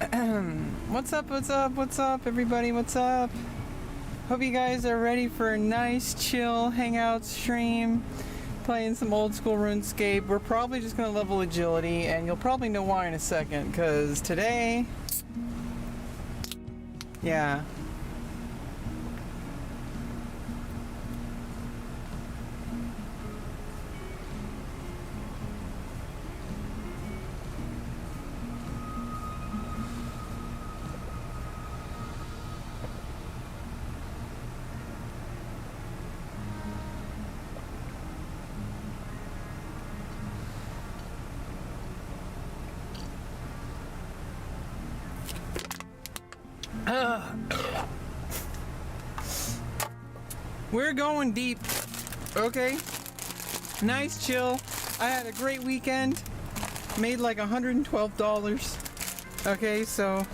What's up, everybody? What's up? Hope you guys are ready for a nice, chill hangout stream. Playing some old school Runescape. We're probably just going to level agility, and you'll probably know why in a second, because today... Yeah. We're going deep, okay? Nice chill. I had a great weekend. Made like $112. Okay, so...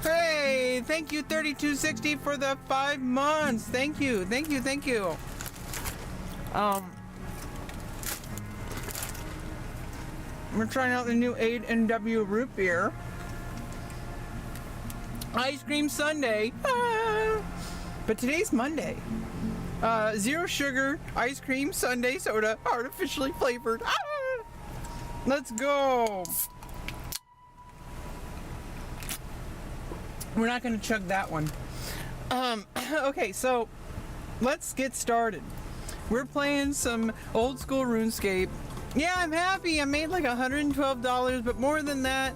Hey, thank you 3260 for the 5 months. Thank you. We're trying out the new 8NW root beer. Ice cream sundae. But today's Monday. 0 sugar, ice cream, sundae soda, artificially flavored. Let's go. We're not going to chug that one. Okay, so let's get started. We're playing some old school RuneScape. Yeah, I'm happy. I made like $112, but more than that,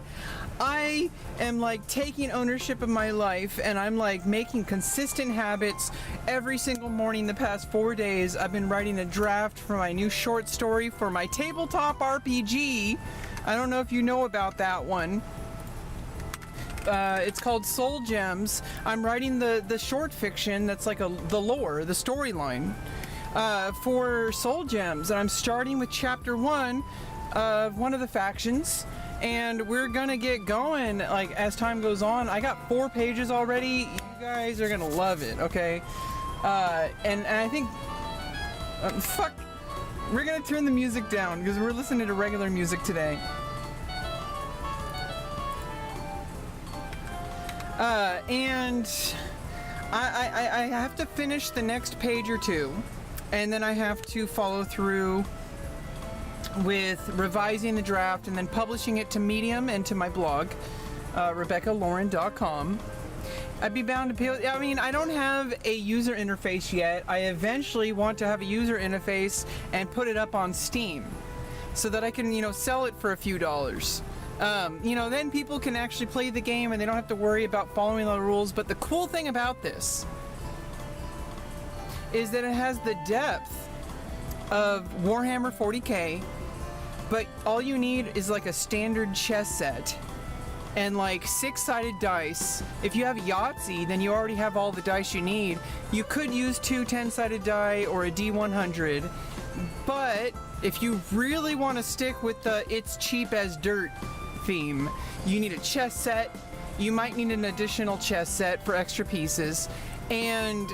I am like taking ownership of my life, and I'm like making consistent habits every single morning the past 4 days. I've been writing a draft for my new short story for my tabletop RPG. I don't know if you know about that one. It's called Soul Gems. I'm writing the short fiction that's like the lore, the storyline for Soul Gems, and I'm starting with chapter 1 of one of the factions. And we're gonna get going like as time goes on. I got 4 pages already. You guys are gonna love it, okay? And I think fuck, we're gonna turn the music down because we're listening to regular music today. And I have to finish the next page or 2, and then I have to follow through with revising the draft and then publishing it to Medium and to my blog, rebeccaloran.com. I'd be bound to pay. I mean, I don't have a user interface yet. I eventually want to have a user interface and put it up on Steam so that I can, sell it for a few dollars. Then people can actually play the game and they don't have to worry about following the rules. But the cool thing about this is that it has the depth of Warhammer 40k, but all you need is like a standard chess set and like 6-sided dice. If you have Yahtzee, then you already have all the dice you need. You could use 2 10-sided die or a D100, but if you really want to stick with the it's cheap as dirt theme, you need a chess set. You might need an additional chess set for extra pieces, and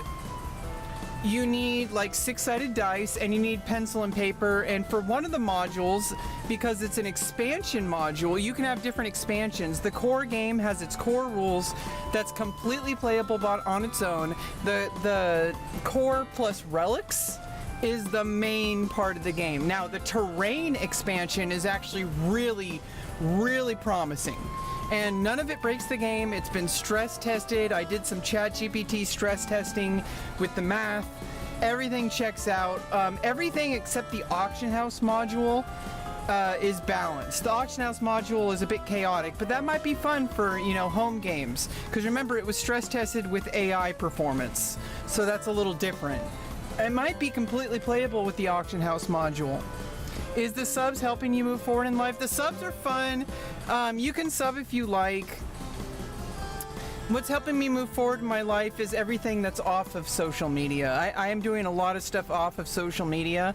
you need like 6-sided dice, and you need pencil and paper. And for one of the modules, because it's an expansion module, you can have different expansions. The core game has its core rules that's completely playable on its own. The core plus relics is the main part of the game. Now, the terrain expansion is actually really, really promising. And none of it breaks the game. It's been stress tested. I did some ChatGPT stress testing with the math. Everything checks out. Everything except the auction house module is balanced. The auction house module is a bit chaotic, but that might be fun for, home games. Because remember, it was stress tested with AI performance. So that's a little different. It might be completely playable with the auction house module. Is the subs helping you move forward in life? The subs are fun. You can sub if you like. What's helping me move forward in my life is everything that's off of social media. I am doing a lot of stuff off of social media.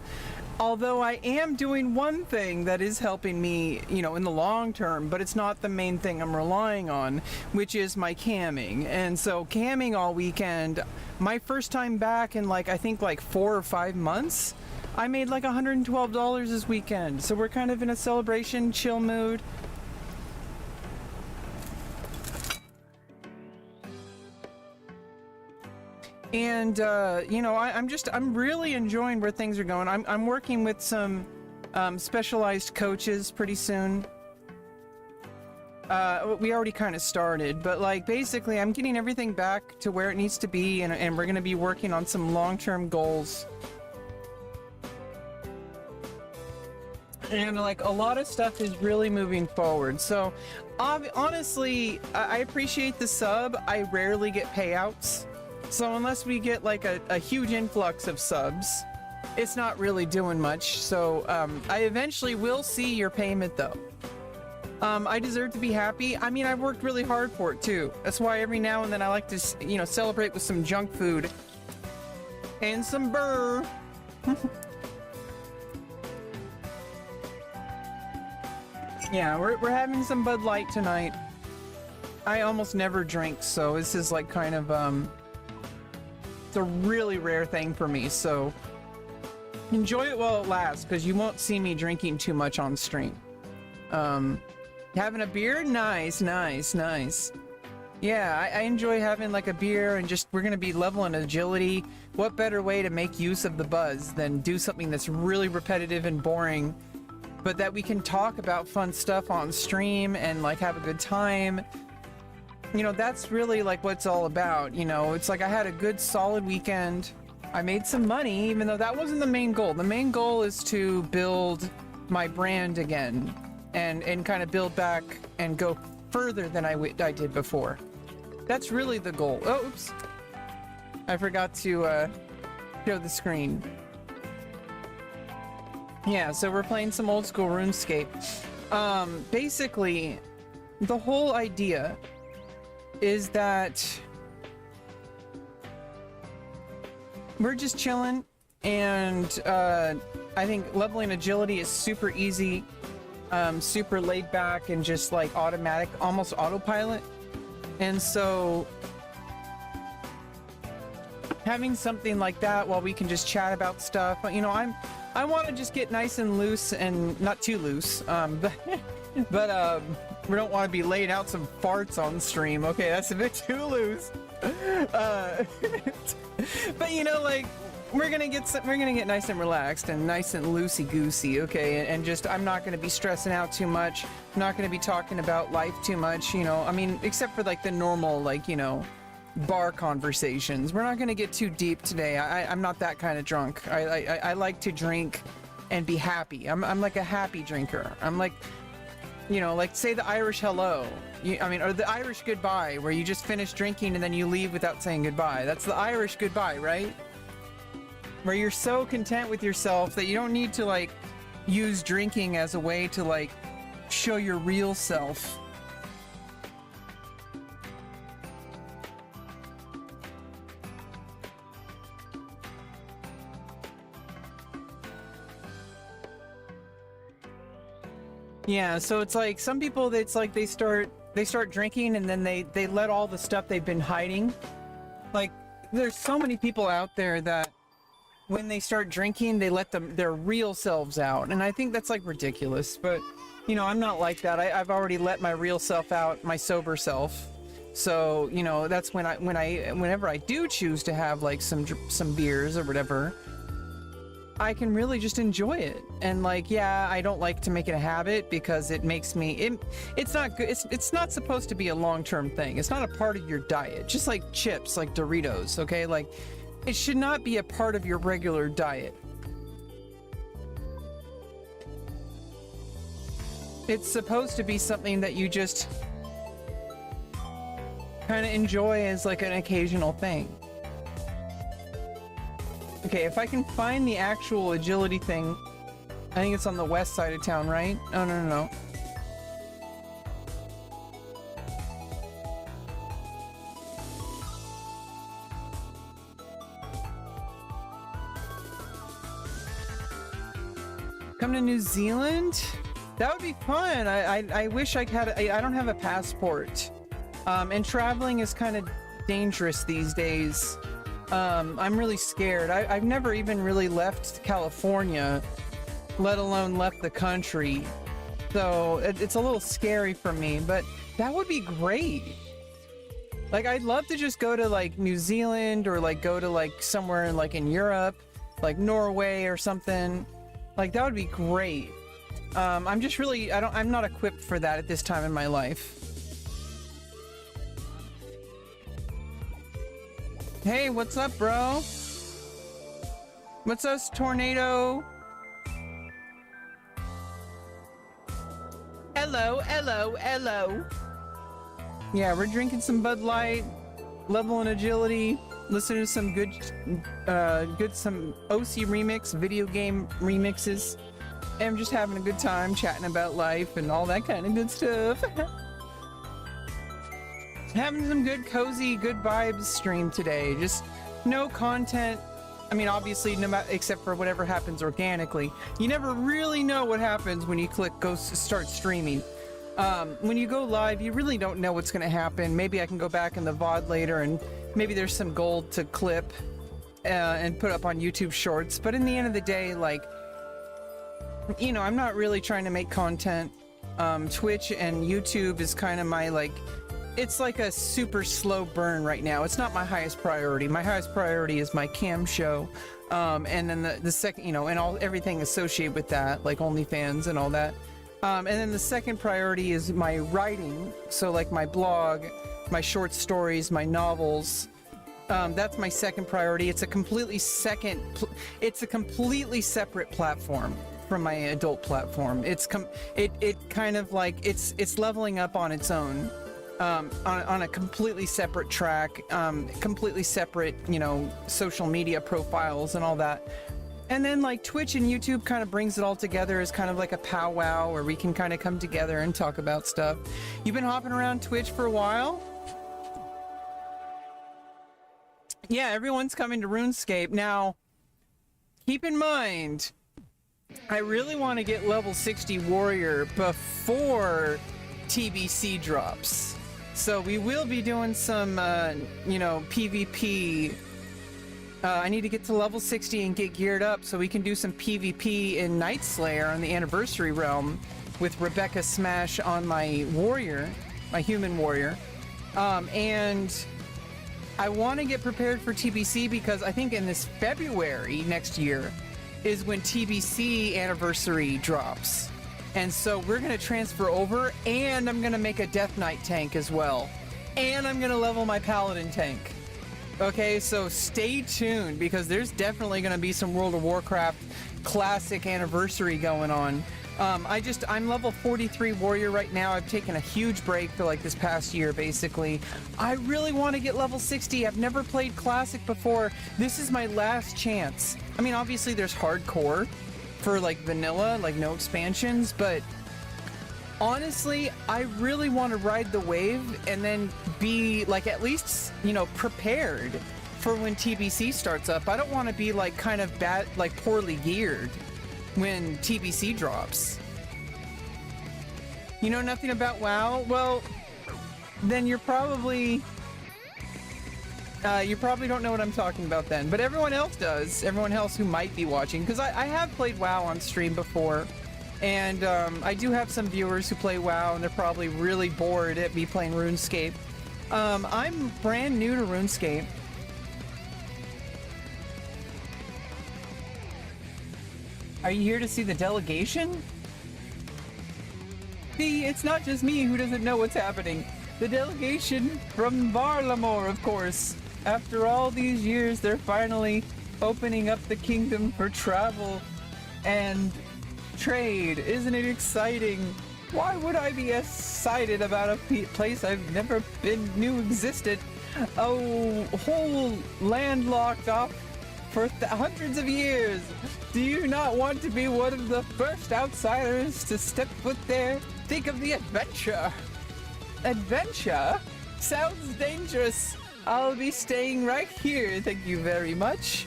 Although I am doing one thing that is helping me, in the long term, but it's not the main thing I'm relying on, which is my camming. And so camming all weekend, my first time back in I think 4 or 5 months, I made like $112 this weekend. So we're kind of in a celebration, chill mood. And you know, I'm really enjoying where things are going. I'm working with some specialized coaches pretty soon. We already kind of started, but like basically I'm getting everything back to where it needs to be, and we're going to be working on some long-term goals. And like a lot of stuff is really moving forward. So honestly, I appreciate the sub. I rarely get payouts. So unless we get like a huge influx of subs, it's not really doing much. So I eventually will see your payment though. I deserve to be happy. I mean, I've worked really hard for it too. That's why every now and then I like to, you know, celebrate with some junk food and some burr. Yeah, we're having some Bud Light tonight. I almost never drink, so this is like kind of it's a really rare thing for me. So enjoy it while it lasts, because you won't see me drinking too much on stream. Having a beer? Nice, nice, nice. Yeah, I enjoy having like a beer, and just we're gonna be leveling agility. What better way to make use of the buzz than do something that's really repetitive and boring, but that we can talk about fun stuff on stream and like have a good time. You know, that's really like what it's all about. You know, it's like I had a good solid weekend. I made some money, even though that wasn't the main goal. The main goal is to build my brand again and kind of build back and go further than I did before. That's really the goal. Oh, oops. I forgot to show the screen. Yeah, so we're playing some old school RuneScape. Basically, the whole idea is that we're just chilling, and I think leveling agility is super easy, super laid back, and just like automatic, almost autopilot. And so having something like that while we can just chat about stuff, you know, I want to just get nice and loose, and not too loose, but we don't want to be laying out some farts on stream. Okay, that's a bit too loose. But you know, like we're gonna get nice and relaxed and nice and loosey goosey. Okay, and just I'm not gonna be stressing out too much. I'm not gonna be talking about life too much. You know, I mean, except for like the normal, like, you know, bar conversations. We're not gonna get too deep today. I'm not that kind of drunk. I like to drink and be happy. I'm like a happy drinker. I'm like, you know, like say the Irish hello. I mean, or the Irish goodbye, where you just finish drinking and then you leave without saying goodbye. That's the Irish goodbye, right? Where you're so content with yourself that you don't need to like use drinking as a way to like show your real self. Yeah, so it's like some people, it's like they start drinking and then they let all the stuff they've been hiding. Like there's so many people out there that when they start drinking, they let their real selves out, and I think that's like ridiculous. But you know, I'm not like that. I've already let my real self out, my sober self. So you know, that's whenever I do choose to have like some beers or whatever, I can really just enjoy it. And like, yeah, I don't like to make it a habit because it makes me, it's not good. It's not supposed to be a long-term thing. It's not a part of your diet. Just like chips, like Doritos, okay? Like, it should not be a part of your regular diet. It's supposed to be something that you just kind of enjoy as like an occasional thing. Okay, if I can find the actual agility thing, I think it's on the west side of town, right? Oh, no. Come to New Zealand? That would be fun. I wish I had. I don't have a passport, and traveling is kind of dangerous these days. I'm really scared. I've never even really left California, let alone left the country. So it's a little scary for me, but that would be great. Like, I'd love to just go to like New Zealand or like go to like somewhere in like in Europe, like Norway or something. Like, that would be great. I'm just really, I'm not equipped for that at this time in my life. Hey, what's up, bro? What's up, Tornado? Hello, hello, hello. Yeah, we're drinking some Bud Light, leveling agility, listening to some some OC remix, video game remixes, and just having a good time chatting about life and all that kind of good stuff. Having some good, cozy, good vibes stream today. Just no content. I mean, obviously, no matter, except for whatever happens organically. You never really know what happens when you click go start streaming. When you go live, you really don't know what's going to happen. Maybe I can go back in the VOD later and maybe there's some gold to clip and put up on YouTube Shorts. But in the end of the day, like, you know, I'm not really trying to make content. Twitch and YouTube is kind of my, like, it's like a super slow burn right now. It's not my highest priority. My highest priority is my cam show. And then the second, you know, and everything associated with that, like OnlyFans and all that. And then the second priority is my writing. So like my blog, my short stories, my novels. That's my second priority. It's a completely separate platform from my adult platform. It kind of like, it's leveling up on its own. On a completely separate track, completely separate, you know, social media profiles and all that. And then like Twitch and YouTube kind of brings it all together as kind of like a powwow where we can kind of come together and talk about stuff. You've been hopping around Twitch for a while? Yeah, everyone's coming to RuneScape. Now, keep in mind, I really want to get level 60 warrior before TBC drops. So we will be doing some, you know, PvP. I need to get to level 60 and get geared up so we can do some PvP in Night Slayer on the Anniversary Realm with Rebecca Smash on my warrior, my human warrior. And I want to get prepared for TBC because I think in this February next year is when TBC Anniversary drops. And so we're going to transfer over, and I'm going to make a Death Knight tank as well. And I'm going to level my Paladin tank. Okay, so stay tuned, because there's definitely going to be some World of Warcraft Classic Anniversary going on. I'm level 43 warrior right now. I've taken a huge break for like this past year, basically. I really want to get level 60. I've never played Classic before. This is my last chance. I mean, obviously there's hardcore for like vanilla, like no expansions, but honestly, I really want to ride the wave and then be like at least, you know, prepared for when TBC starts up. I don't want to be like kind of bad, like poorly geared when TBC drops. You know nothing about WoW? Well, then you probably don't know what I'm talking about then, but everyone else does. Everyone else who might be watching, because I have played WoW on stream before, and I do have some viewers who play WoW, and they're probably really bored at me playing RuneScape. I'm brand new to RuneScape. Are you here to see the delegation? See, it's not just me who doesn't know what's happening. The delegation from Varlamore, of course. After all these years, they're finally opening up the kingdom for travel and trade. Isn't it exciting? Why would I be excited about a place I've never knew existed? A whole landlocked off for hundreds of years. Do you not want to be one of the first outsiders to step foot there? Think of the adventure. Adventure? Sounds dangerous. I'll be staying right here, thank you very much.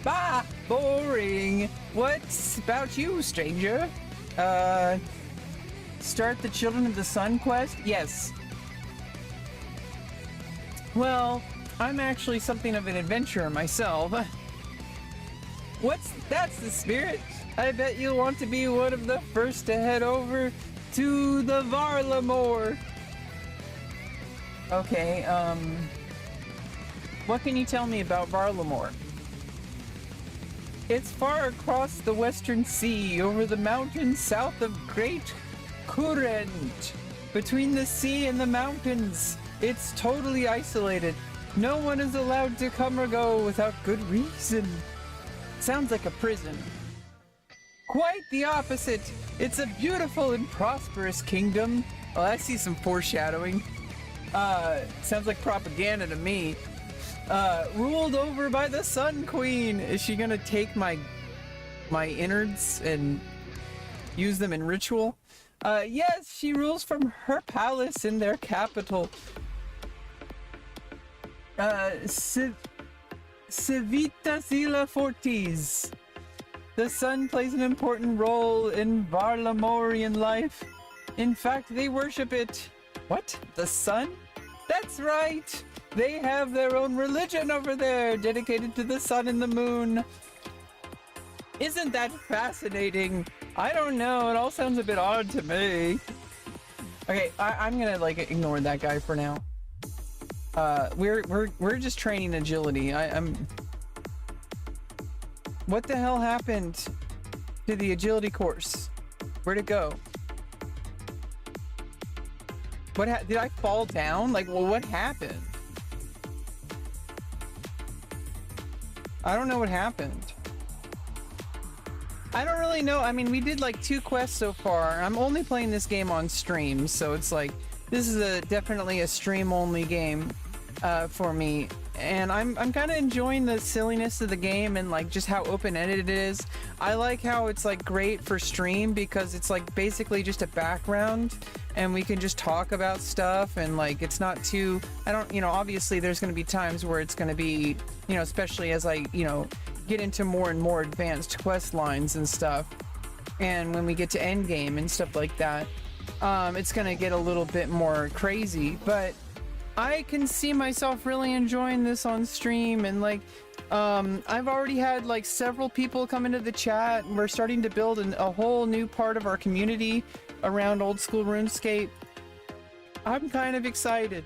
Bah, boring. What's about you, stranger? Start the Children of the Sun quest? Yes. Well, I'm actually something of an adventurer myself. That's the spirit. I bet you'll want to be one of the first to head over to the Varlamore. Okay, what can you tell me about Varlamore? It's far across the western sea, over the mountains south of Great Current. Between the sea and the mountains, it's totally isolated. No one is allowed to come or go without good reason. Sounds like a prison. Quite the opposite. It's a beautiful and prosperous kingdom. Oh, I see some foreshadowing. Sounds like propaganda to me. Ruled over by the Sun Queen. Is she gonna take my innards and use them in ritual? Yes, she rules from her palace in their capital. Civita Sila Fortis. The sun plays an important role in Varlamorian life. In fact, they worship it. What? The sun? That's right! They have their own religion over there, dedicated to the sun and the moon. Isn't that fascinating? I don't know, it all sounds a bit odd to me. Okay, I'm gonna like ignore that guy for now. We're just training agility. What the hell happened to the agility course? Where'd it go? Did I fall down? Like, well, what happened? I don't know what happened. I don't really know. I mean, we did like 2 quests so far. I'm only playing this game on stream, so it's like, this is definitely a stream-only game for me. And I'm kind of enjoying the silliness of the game and like just how open-ended it is. I like how it's like great for stream because it's like basically just a background and we can just talk about stuff and like it's not too, obviously there's going to be times where it's going to be, especially as I, get into more and more advanced quest lines and stuff. And when we get to endgame and stuff like that, it's going to get a little bit more crazy, but I can see myself really enjoying this on stream. And like I've already had like several people come into the chat and we're starting to build a whole new part of our community around old school RuneScape. I'm kind of excited.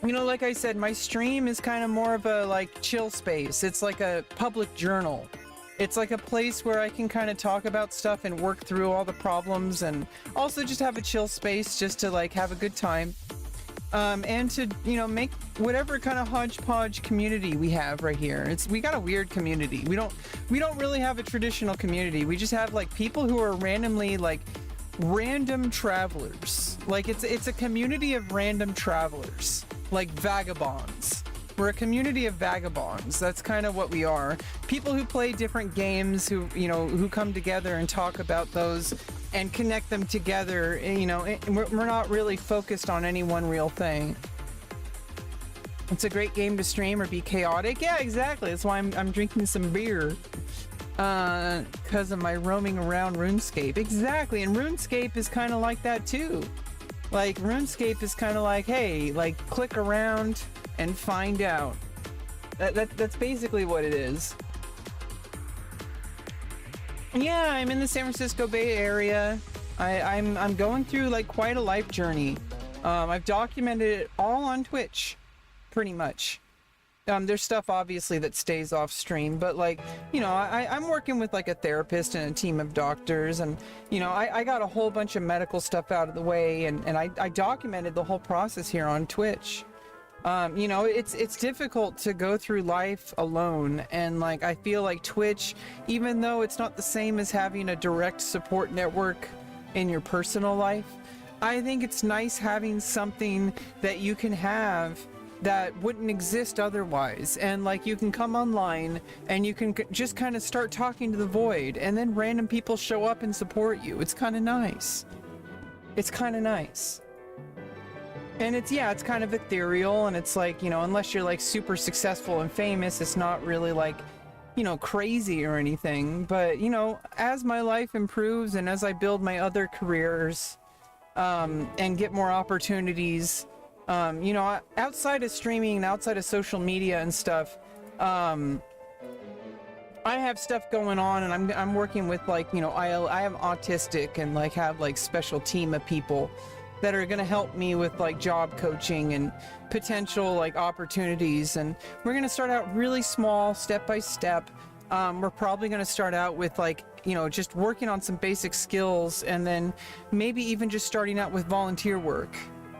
Like I said, my stream is kind of more of a like chill space. It's like a public journal. It's like a place where I can kind of talk about stuff and work through all the problems and also just have a chill space just to like have a good time. And to, make whatever kind of hodgepodge community we have right here. We got a weird community. We don't really have a traditional community. We just have like people who are randomly like random travelers. Like it's a community of random travelers, like vagabonds. We're a community of vagabonds. That's kind of what we are. People who play different games, who come together and talk about those and connect them together. We're not really focused on any one real thing. It's a great game to stream or be chaotic. Yeah, exactly. That's why I'm drinking some beer. Because of my roaming around RuneScape. Exactly. And RuneScape is kind of like that too. Like RuneScape is kind of like, hey, like click around and find out. That's basically what it is. Yeah, I'm in the San Francisco Bay Area. I'm going through like quite a life journey. I've documented it all on Twitch, pretty much. There's stuff obviously that stays off stream, but like, I'm working with like a therapist and a team of doctors, and I got a whole bunch of medical stuff out of the way, and I documented the whole process here on Twitch. It's difficult to go through life alone, and like I feel like Twitch, even though it's not the same as having a direct support network in your personal life, I think it's nice having something that you can have that wouldn't exist otherwise. And like you can come online and you can just kind of start talking to the void, and then random people show up and support you. It's kind of nice. It's kind of nice. And it's kind of ethereal, and it's like, unless you're like super successful and famous, it's not really like, crazy or anything. But, as my life improves and as I build my other careers, and get more opportunities, outside of streaming and outside of social media and stuff, I have stuff going on, and I'm working with like, I am autistic and like have like special team of people that are going to help me with like job coaching and potential like opportunities. And we're going to start out really small, step by step. We're probably going to start out with like, you know, just working on some basic skills, and then maybe even just starting out with volunteer work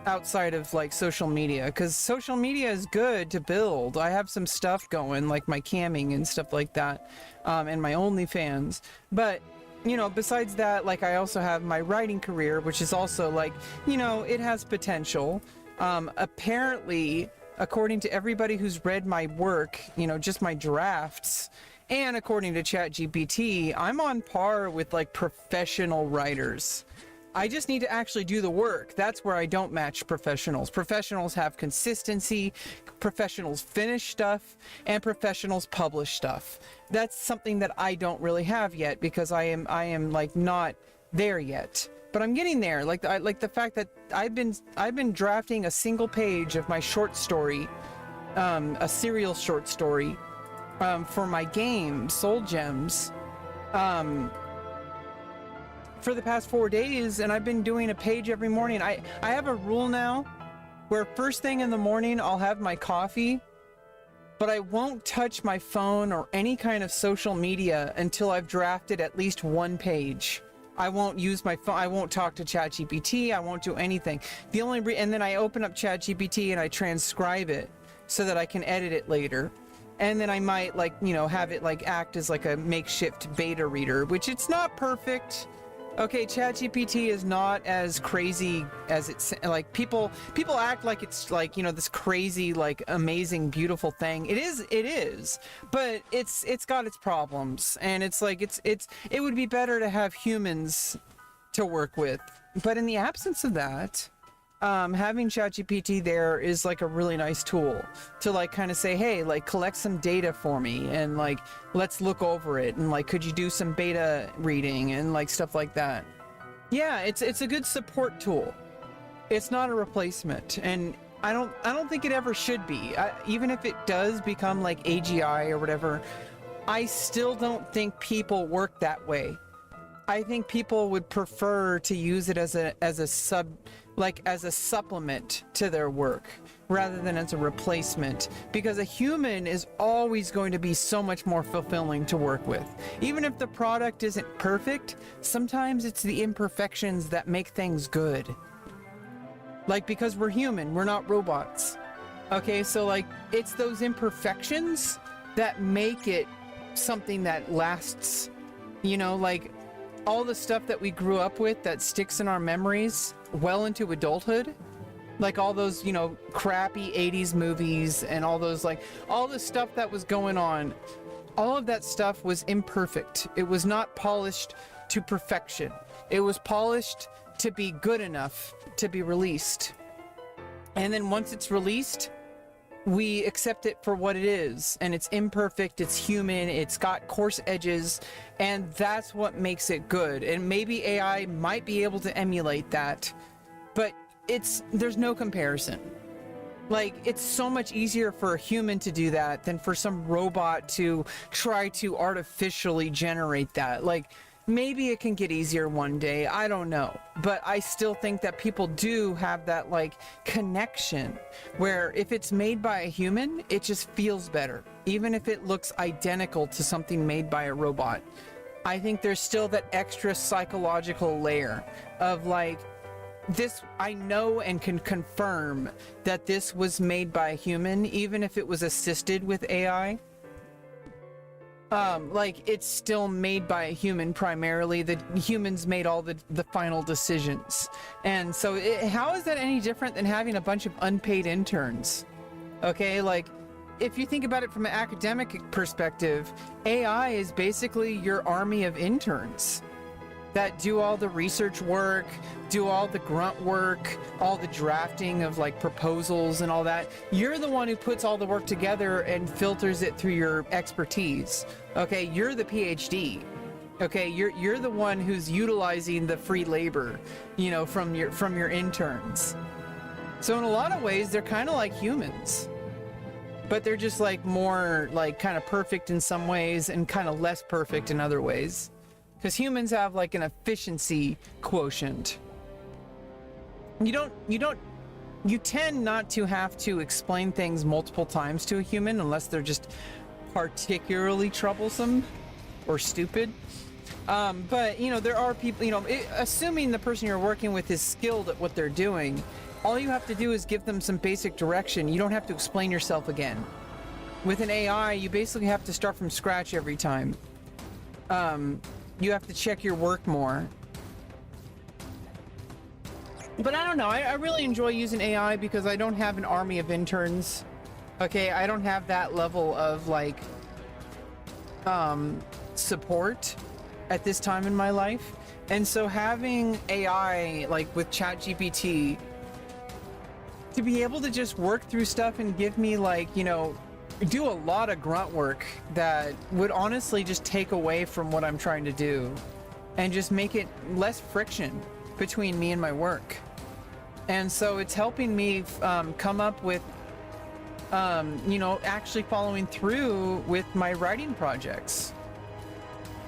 outside of like social media, because social media is good to build. I have some stuff going, like my camming and stuff like that, and my OnlyFans. But you know, besides that, like I also have my writing career, which is also like, you know, it has potential. Apparently, according to everybody who's read my work, you know, just my drafts, and according to ChatGPT, I'm on par with like professional writers. I just need to actually do the work. That's where I don't match professionals. Professionals have consistency, professionals finish stuff, and professionals publish stuff. That's something that I don't really have yet, because I am like not there yet. But I'm getting there. Like the fact that I've been drafting a single page of my short story, a serial short story, for my game Soul Gems, for the past 4 days, and I've been doing a page every morning. I have a rule now where first thing in the morning I'll have my coffee, but I won't touch my phone or any kind of social media until I've drafted at least one page. I won't use my phone. I won't talk to ChatGPT. I won't do anything. And then I open up ChatGPT and I transcribe it so that I can edit it later. And then I might, like, you know, have it like act as like a makeshift beta reader, which it's not perfect. Okay, ChatGPT is not as crazy as it's like people act like it's like, you know, this crazy, like amazing, beautiful thing. It is, but it's got its problems, and it's like it would be better to have humans to work with. But in the absence of that, having ChatGPT there is like a really nice tool to like kind of say, hey, like collect some data for me, and like let's look over it, and like could you do some beta reading and like stuff like that. Yeah, it's a good support tool. It's not a replacement, and I don't think it ever should be. Even if it does become like AGI or whatever, I still don't think people work that way. I think people would prefer to use it as a supplement to their work rather than as a replacement, because a human is always going to be so much more fulfilling to work with. Even if the product isn't perfect, sometimes it's the imperfections that make things good. Like, because we're human, we're not robots. Okay, so like it's those imperfections that make it something that lasts. You know, like all the stuff that we grew up with that sticks in our memories well into adulthood, like all those, you know, crappy 80s movies and all those, like all the stuff that was going on, all of that stuff was imperfect. It was not polished to perfection. It was polished to be good enough to be released. And then once it's released, we accept it for what it is, and it's imperfect, it's human, it's got coarse edges, and that's what makes it good. And maybe AI might be able to emulate that, but there's no comparison. Like, it's so much easier for a human to do that than for some robot to try to artificially generate that. Like, maybe it can get easier one day, I don't know, but I still think that people do have that like connection where if it's made by a human, it just feels better, even if it looks identical to something made by a robot. I think there's still that extra psychological layer of like, this, I know and can confirm that this was made by a human, even if it was assisted with AI. Like, it's still made by a human primarily. The humans made all the final decisions. And so how is that any different than having a bunch of unpaid interns? Okay, like, if you think about it from an academic perspective, AI is basically your army of interns that do all the research work, do all the grunt work, all the drafting of like proposals and all that. You're the one who puts all the work together and filters it through your expertise. Okay, you're the PhD. Okay, you're the one who's utilizing the free labor, you know, from your interns. So in a lot of ways, they're kind of like humans, but they're just like more like kind of perfect in some ways and kind of less perfect in other ways. Because humans have like an efficiency quotient. you tend not to have to explain things multiple times to a human unless they're just particularly troublesome or stupid. But there are people, assuming the person you're working with is skilled at what they're doing, all you have to do is give them some basic direction. You don't have to explain yourself again. With an AI, you basically have to start from scratch every time. You have to check your work more. But I don't know, I really enjoy using AI because I don't have an army of interns. Okay, I don't have that level of support at this time in my life. And so having AI with ChatGPT to be able to just work through stuff and give me do a lot of grunt work that would honestly just take away from what I'm trying to do and just make it less friction between me and my work. And so it's helping me come up with actually following through with my writing projects.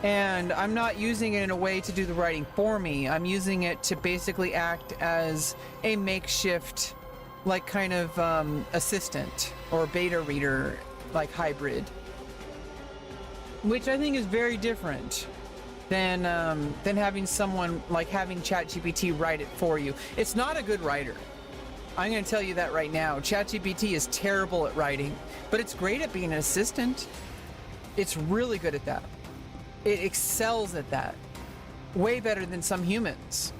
And I'm not using it in a way to do the writing for me. I'm using it to basically act as a makeshift kind of assistant or beta reader hybrid, which I think is very different than having someone having ChatGPT write it for you. It's not a good writer. I'm going to tell you that right now. ChatGPT is terrible at writing, but it's great at being an assistant. It's really good at that. It excels at that. Way better than some humans.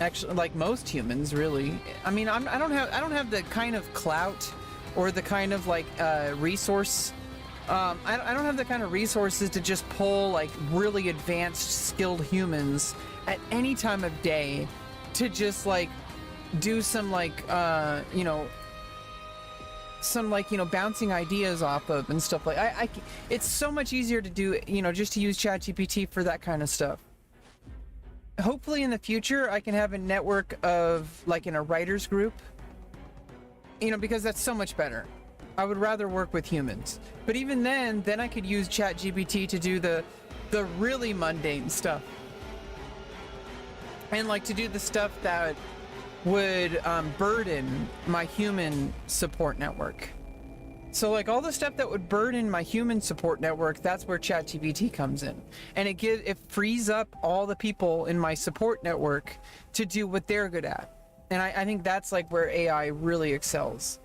Actually, most humans, really. I mean, I don't have the kind of clout or the kind of resource. I don't have the kind of resources to just pull really advanced, skilled humans at any time of day to just do some bouncing ideas off of and stuff it's so much easier to do, just to use ChatGPT for that kind of stuff. Hopefully in the future I can have a network of in a writers group, because that's so much better. I would rather work with humans, but even then I could use ChatGPT to do the really mundane stuff and to do the stuff that would burden my human support network. So all the stuff that would burden my human support network, that's where ChatGPT comes in, and it frees up all the people in my support network to do what they're good at. And I think that's where AI really excels.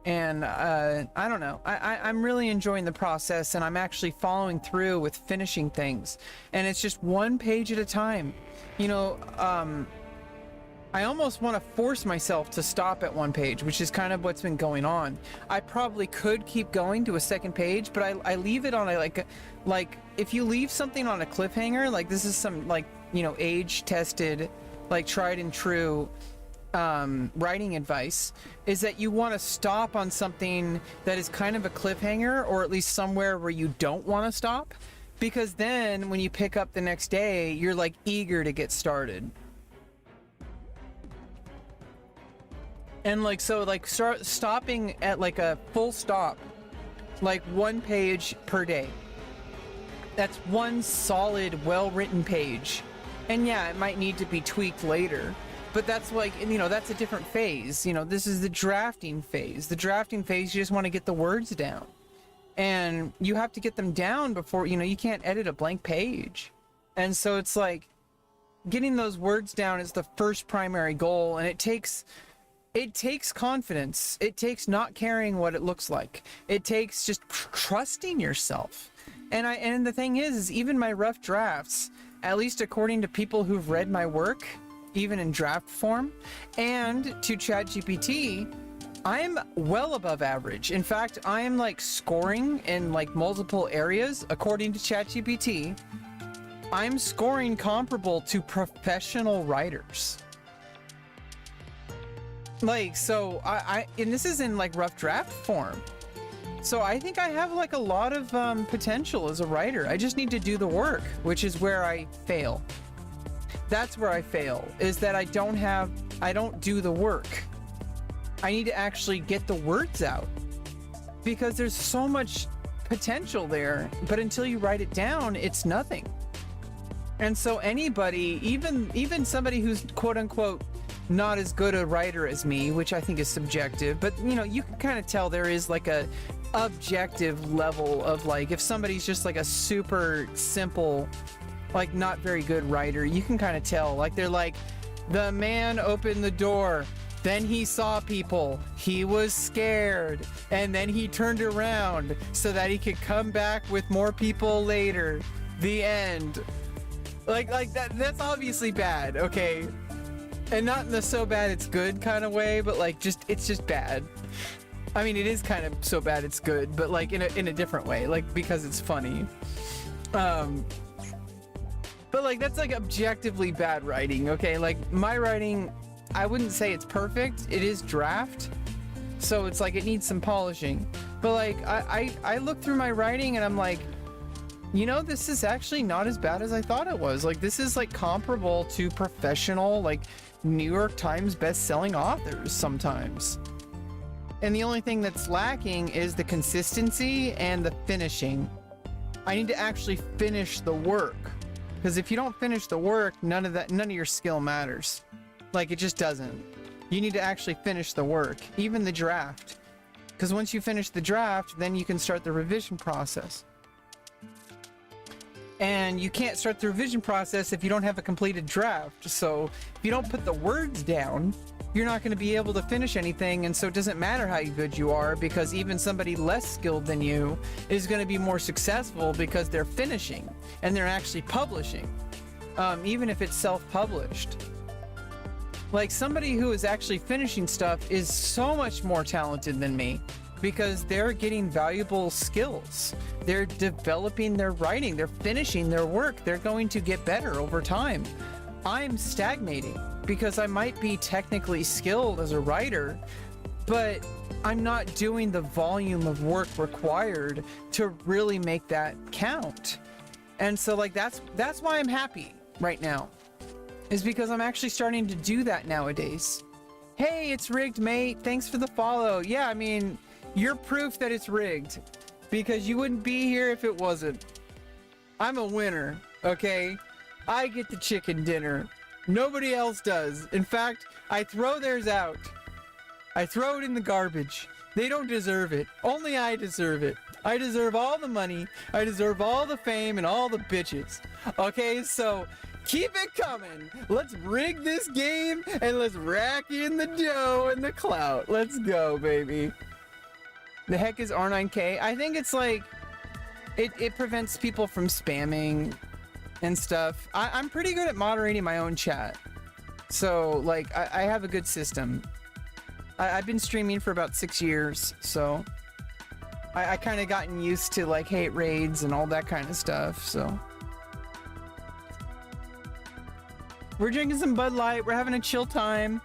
And I don't know, I'm really enjoying the process, and I'm actually following through with finishing things, and it's just one page at a time. I almost want to force myself to stop at one page, which is kind of what's been going on. I probably could keep going to a second page, but I leave it on if you leave something on a cliffhanger, this is some age-tested, tried and true writing advice, is that you want to stop on something that is kind of a cliffhanger, or at least somewhere where you don't want to stop, because then when you pick up the next day, you're eager to get started. And start stopping at a full stop, one page per day. That's one solid, well-written page. And yeah, it might need to be tweaked later, but that's that's a different phase. This is the drafting phase. The drafting phase, you just want to get the words down, and you have to get them down before, you can't edit a blank page. And so it's getting those words down is the first primary goal, and it takes confidence. It takes not caring what it looks like. It takes just trusting yourself. And the thing is even my rough drafts, at least according to people who've read my work, even in draft form, and to ChatGPT, I'm well above average. In fact, I am scoring in multiple areas. According to ChatGPT, I'm scoring comparable to professional writers. So and this is in rough draft form. So I think I have a lot of potential as a writer. I just need to do the work, which is where I fail. That's where I fail, is that I don't do the work. I need to actually get the words out, because there's so much potential there, but until you write it down, it's nothing. And so anybody, even somebody who's quote unquote not as good a writer as me, which I think is subjective, but you know, you can kind of tell there is like a objective level of like, if somebody's just like a super simple, like not very good writer, you can kind of tell, like they're like, the man opened the door, then he saw people, he was scared, and then he turned around so that he could come back with more people later. The end. Like that's obviously bad, okay? And not in the so bad it's good kind of way, but like it's just bad. I mean, it is kind of so bad it's good, but like in a different way, like because it's funny. But like that's like objectively bad writing, okay? Like my writing, I wouldn't say it's perfect. It is draft, so it's like it needs some polishing. But like I look through my writing and I'm like, you know, this is actually not as bad as I thought it was. Like this is like comparable to professional, like New York Times best-selling authors sometimes. And the only thing that's lacking is the consistency and the finishing. I need to actually finish the work, because if you don't finish the work, none of your skill matters. Like it just doesn't. You need to actually finish the work, even the draft. Because once you finish the draft, then you can start the revision process. And you can't start the revision process if you don't have a completed draft. So if you don't put the words down, you're not going to be able to finish anything. And so it doesn't matter how good you are, because even somebody less skilled than you is going to be more successful because they're finishing and they're actually publishing, even if it's self-published. Like somebody who is actually finishing stuff is so much more talented than me, because they're getting valuable skills. They're developing their writing. They're finishing their work. They're going to get better over time. I'm stagnating because I might be technically skilled as a writer, but I'm not doing the volume of work required to really make that count. And so like that's why I'm happy right now, is because I'm actually starting to do that nowadays. Hey, it's rigged, mate. Thanks for the follow. Yeah, I mean, you're proof that it's rigged, because you wouldn't be here if it wasn't. I'm a winner, okay? I get the chicken dinner. Nobody else does. In fact, I throw theirs out. I throw it in the garbage. They don't deserve it. Only I deserve it. I deserve all the money. I deserve all the fame and all the bitches. Okay, so keep it coming. Let's rig this game and let's rack in the dough and the clout. Let's go, baby. The heck is R9K? I think it's like, it prevents people from spamming and stuff. I'm pretty good at moderating my own chat. So like, I have a good system. I've been streaming for about 6 years, so I kind of gotten used to like hate raids and all that kind of stuff, so. We're drinking some Bud Light, we're having a chill time.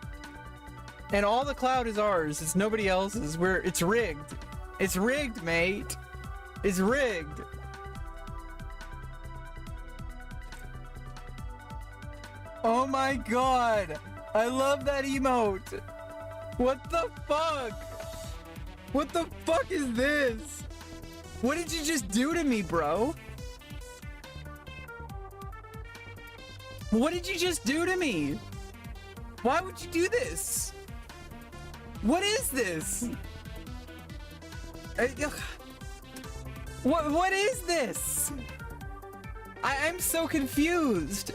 And all the cloud is ours, it's nobody else's. It's rigged. It's rigged, mate. It's rigged. Oh my god. I love that emote. What the fuck? What the fuck is this? What did you just do to me, bro? What did you just do to me? Why would you do this? What is this? What is this? I'm so confused.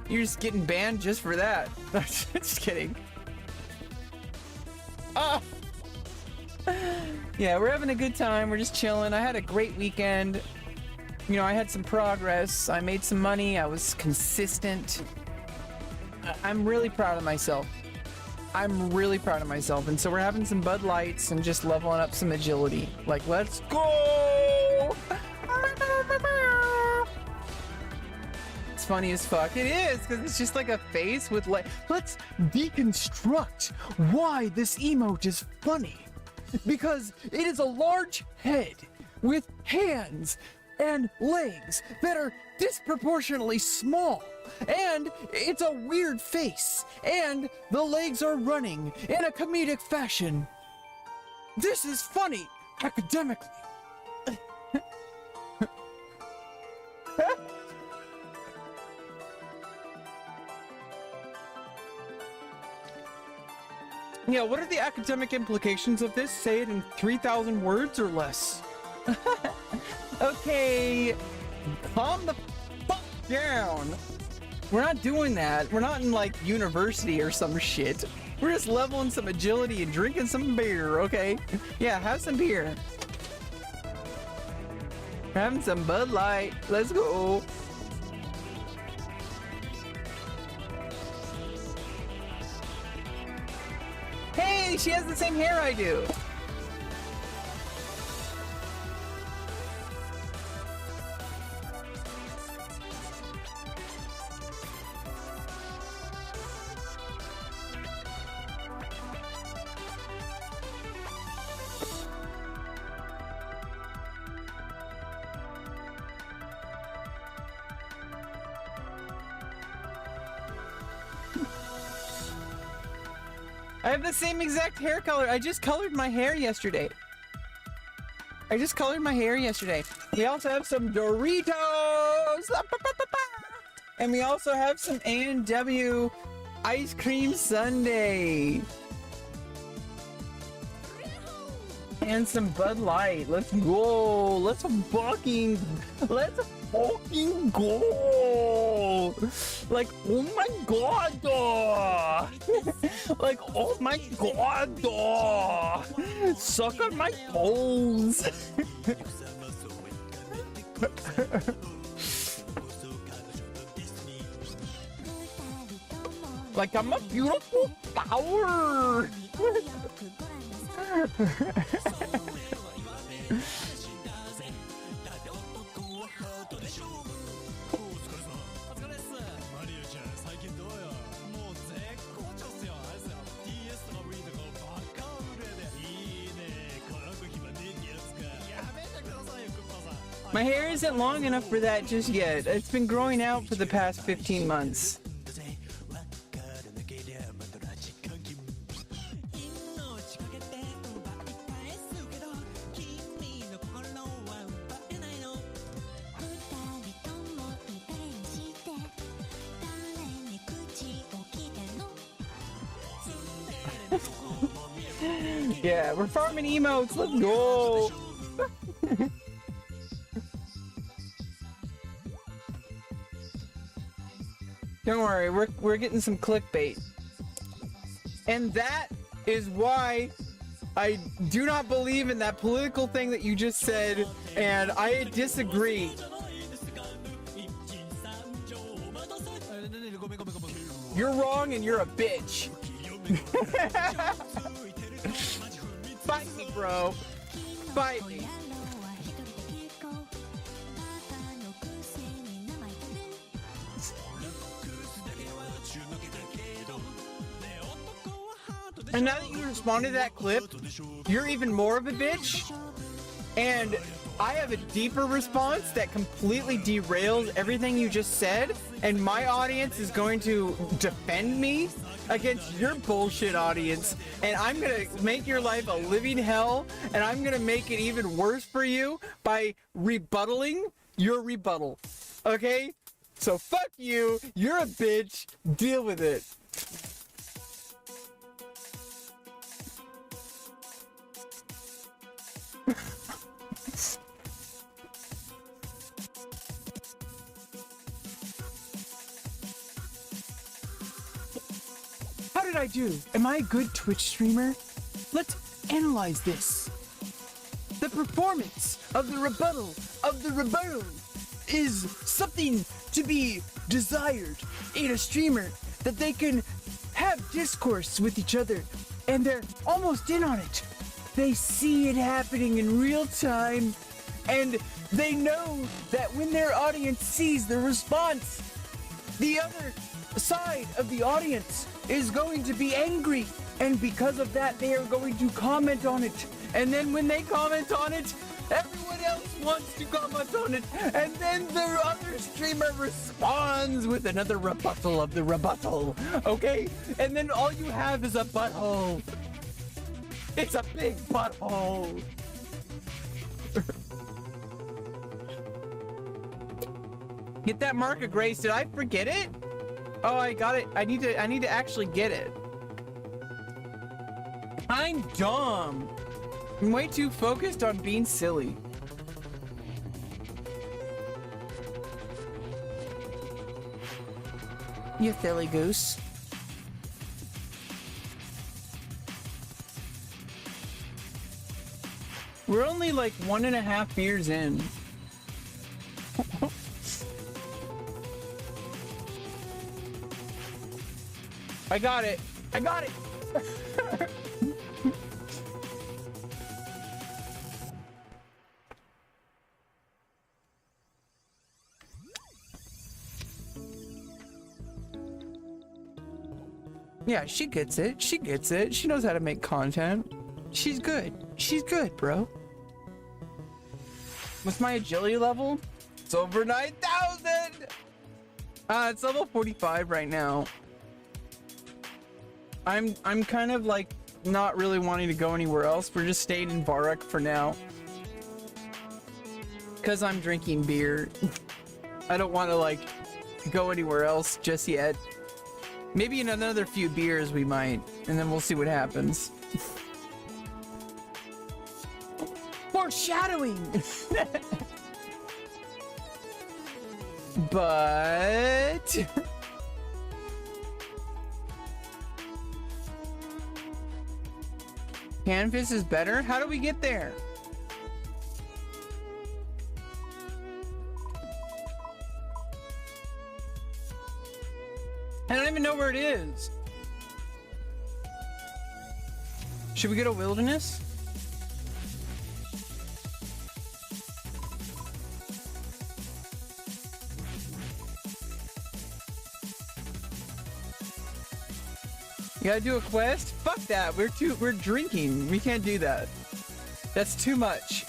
You're just getting banned just for that. Just kidding. Ah. Yeah, we're having a good time. We're just chilling. I had a great weekend. You know, I had some progress. I made some money. I was consistent. I'm really proud of myself. I'm really proud of myself. And so we're having some Bud Lights and just leveling up some agility. Like, let's go! It's funny as fuck. It is, because it's just like a face with like, let's deconstruct why this emote is funny. Because it is a large head with hands and legs that are disproportionately small, and it's a weird face, and the legs are running in a comedic fashion. This is funny academically. Yeah, what are the academic implications of this? Say it in 3,000 words or less. Okay, calm the fuck down. We're not doing that. We're not in like university or some shit. We're just leveling some agility and drinking some beer, okay? Yeah, have some beer. Having some Bud Light. Let's go. Hey, she has the same hair I do. I have the same exact hair color. I just colored my hair yesterday. We also have some Doritos. And we also have some A&W ice cream sundae. And some Bud Light. Let's go. Let's fucking go. Like, oh my god. Like, oh my god. Suck on my toes. Like I'm a beautiful flower. My hair isn't long enough for that just yet. It's been growing out for the past 15 months. Yeah, we're farming emotes. Let's go. Don't worry, we're getting some clickbait. And that is why I do not believe in that political thing that you just said, and I disagree. You're wrong and you're a bitch. Fight me, bro. Fight me. And now that you responded to that clip, you're even more of a bitch. And I have a deeper response that completely derails everything you just said. And my audience is going to defend me against your bullshit audience. And I'm going to make your life a living hell. And I'm going to make it even worse for you by rebuttaling your rebuttal. Okay? So fuck you. You're a bitch. Deal with it. How did I do? Am I a good Twitch streamer? Let's analyze this. The performance of the rebuttal is something to be desired in a streamer, that they can have discourse with each other and they're almost in on it. They see it happening in real time and they know that when their audience sees the response, the other side of the audience is going to be angry, and because of that they are going to comment on it, and then when they comment on it, everyone else wants to comment on it, and then the other streamer responds with another rebuttal of the rebuttal, okay? And then all you have is a butthole. It's a big butthole. Get that mark of grace. Did I forget it? Oh, I got it. I need to actually get it. I'm dumb. I'm way too focused on being silly. You silly goose. We're only like 1.5 beers in. I got it. I got it. Yeah, she gets it. She gets it. She knows how to make content. She's good. She's good, bro. What's my agility level? It's over 9,000! It's level 45 right now. I'm kind of like not really wanting to go anywhere else. We're just staying in Varrock for now. Cause I'm drinking beer. I don't want to like go anywhere else just yet. Maybe in another few beers we might, and then we'll see what happens. Foreshadowing! But... Canvas is better? How do we get there? I don't even know where it is. Should we go to Wilderness? You gotta do a quest? Fuck that. We're drinking. We can't do that. That's too much.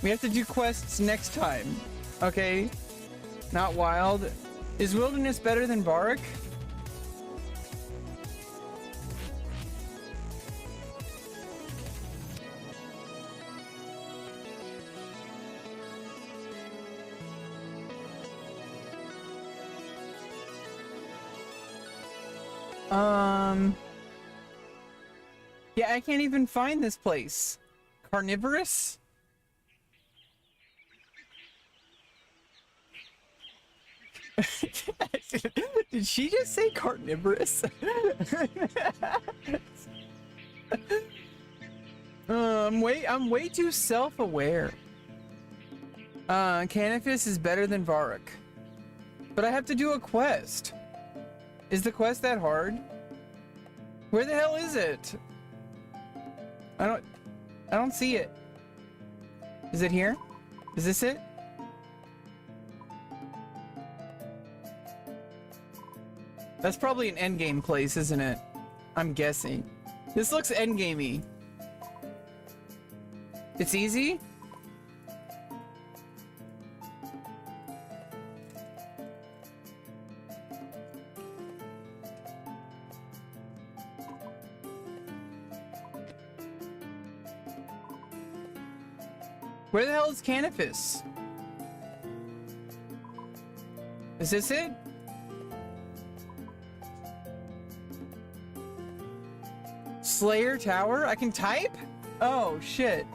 We have to do quests next time. Okay? Not wild. Is Wilderness better than Varrock? Yeah, I can't even find this place. Carnivorous? Did she just say carnivorous? I'm way too self-aware. Canifis is better than Varrock. But I have to do a quest. Is the quest that hard? Where the hell is it? I don't see it. Is it here? Is this it? That's probably an endgame place, isn't it? I'm guessing. This looks endgamey. It's easy? Where the hell is Canifis? Is this it? Slayer Tower? I can type? Oh, shit.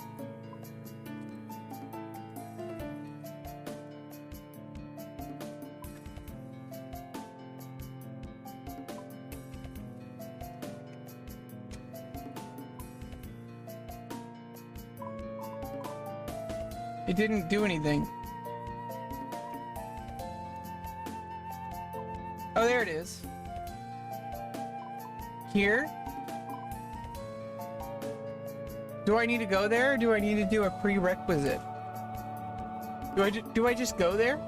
It didn't do anything. Oh, there it is. Here? Do I need to go there, or do I need to do a prerequisite? Do I just go there?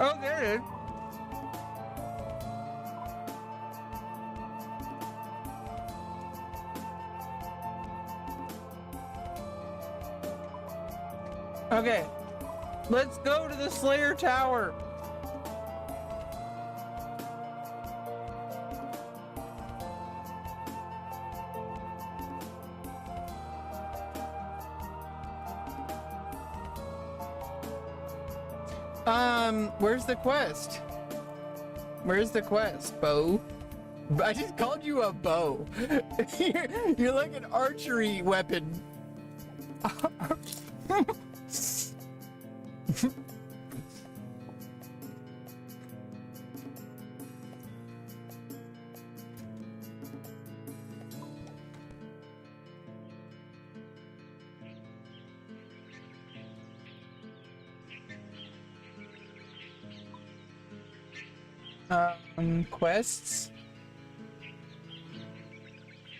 Oh, there it is. Okay, let's go to the Slayer Tower. Where's the quest? Where's the quest, Bo? I just called you a bow. You're like an archery weapon. Quests?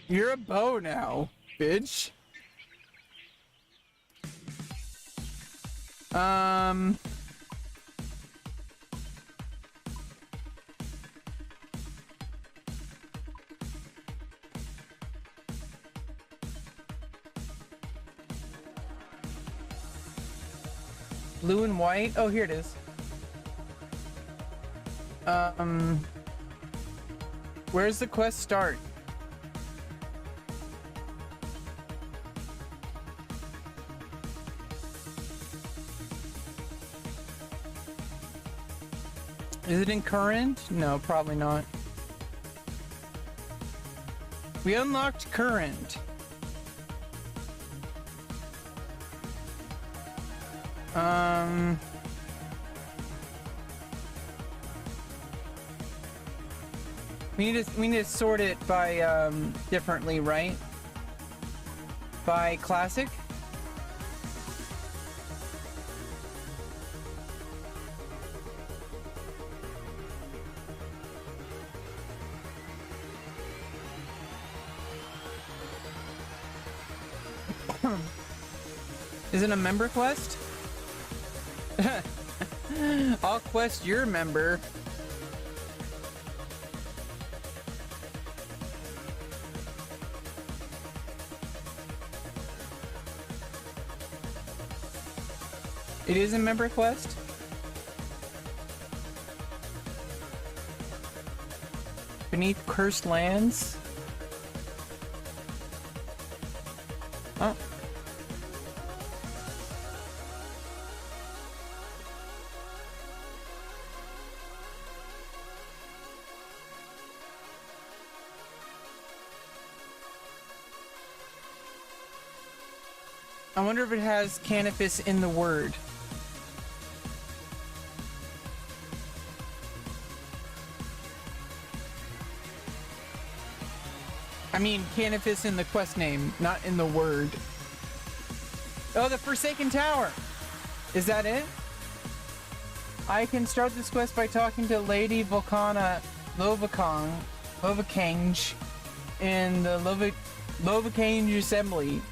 You're a bow now, bitch. Blue and white? Oh, here it is. Where's the quest start? Is it in current? No, probably not. We unlocked current. We need to sort it by differently, right? By classic? Is it a member quest? I'll quest your member. It is a member quest? Beneath cursed lands? Oh. I wonder if it has cannabis in the word. I mean, cannabis in the quest name, not in the word. Oh, the Forsaken Tower! Is that it? I can start this quest by talking to Lady Volcana Lovakange in the Lovakange Assembly.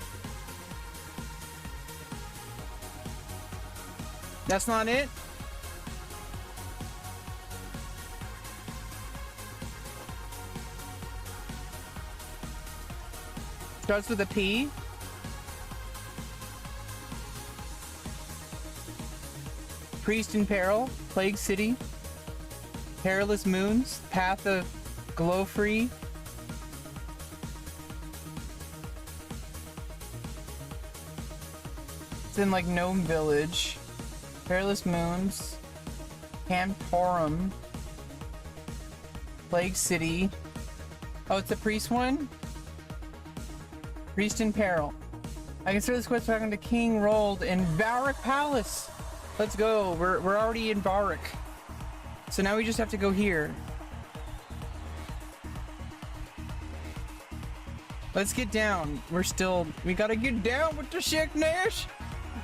That's not it? Starts with a P. Priest in Peril, Plague City, Perilous Moons, Path of Glowfree. It's in like Gnome Village. Perilous Moons, Camporum, Plague City. Oh, it's the priest one? Priest in Peril. I can start this quest talking to King Rold in Varric Palace. Let's go. We're already in Varric. So now we just have to go here. Let's get down. We gotta get down with the sickness.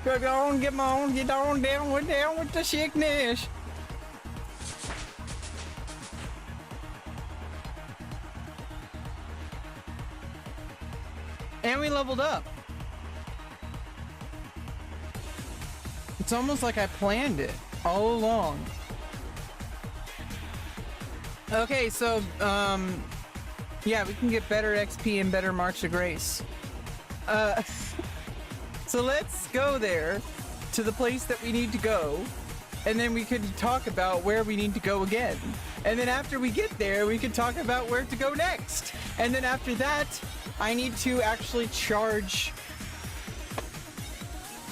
Get on down with the sickness. And we leveled up. It's almost like I planned it all along. Okay, so, yeah, we can get better XP and better Marks of Grace. So let's go there to the place that we need to go, and then we can talk about where we need to go again. And then after we get there, we can talk about where to go next. And then after that, I need to actually charge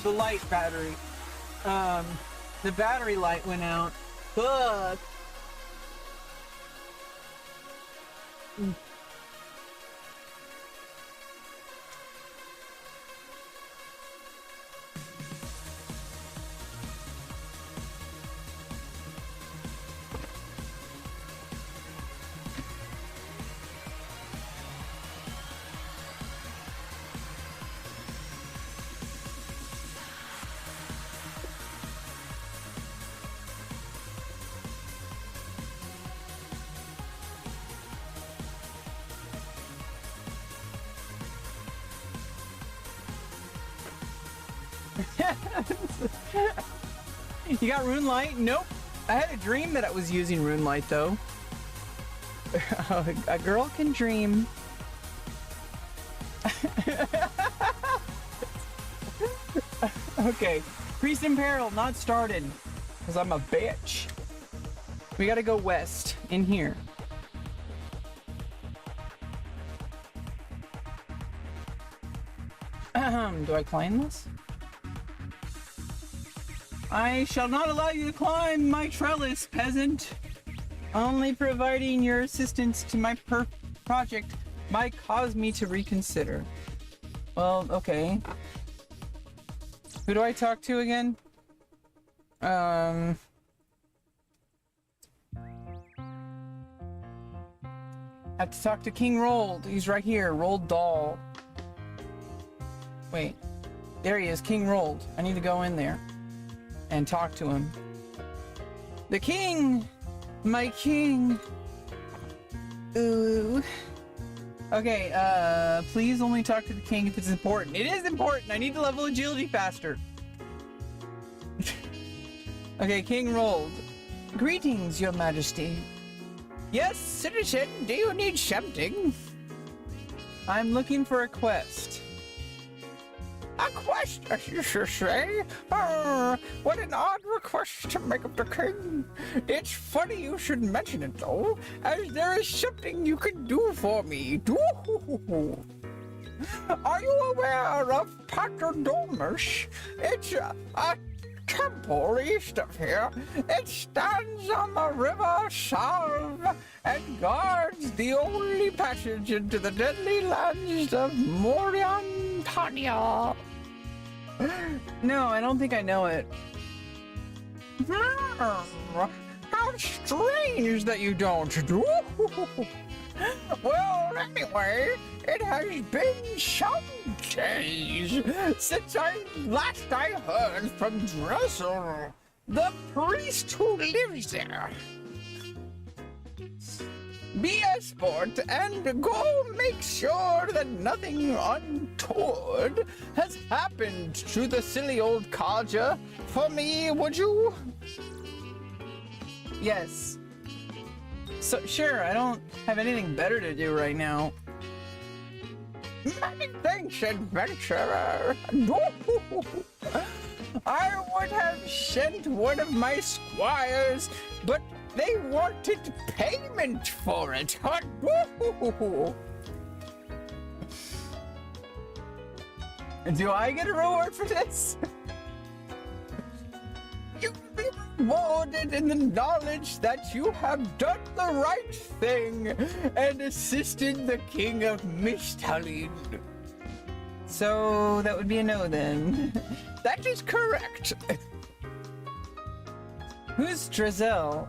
the light battery. The battery light went out. Fuck. You got rune light? Nope. I had a dream that I was using rune light though. A girl can dream. Okay. Priest in Peril not started. Because I'm a bitch. We gotta go west. In here. Do I climb this? I shall not allow you to climb my trellis, peasant. Only providing your assistance to my project might cause me to reconsider. Well, okay. Who do I talk to again? Have to talk to King Rold. He's right here. Rold Doll. Wait. There he is, King Rold. I need to go in there and talk to him. The king! My king! Ooh. Okay, please only talk to the king if it's important. It is important! I need to level agility faster. Okay, King Rold. Greetings, your majesty. Yes, citizen, do you need something? I'm looking for a quest. A quest, as you should say? What an odd request to make of the king. It's funny you should mention it, though, as there is something you can do for me. Are you aware of Paterdomus? It's a temple east of here. It stands on the river Salve and guards the only passage into the deadly lands of Moriantania. No, I don't think I know it. How strange that you don't. Well, anyway, it has been some days since last I heard from Dressel, the priest who lives there. Be a sport and go make sure that nothing untoward has happened to the silly old codger for me, would you? Yes. So, sure, I don't have anything better to do right now. Many thanks, adventurer. I would have sent one of my squires, but they wanted payment for it. Do I get a reward for this? You'll be rewarded in the knowledge that you have done the right thing and assisted the King of Misthalin. So that would be a no then. That is correct. Who's Drizel?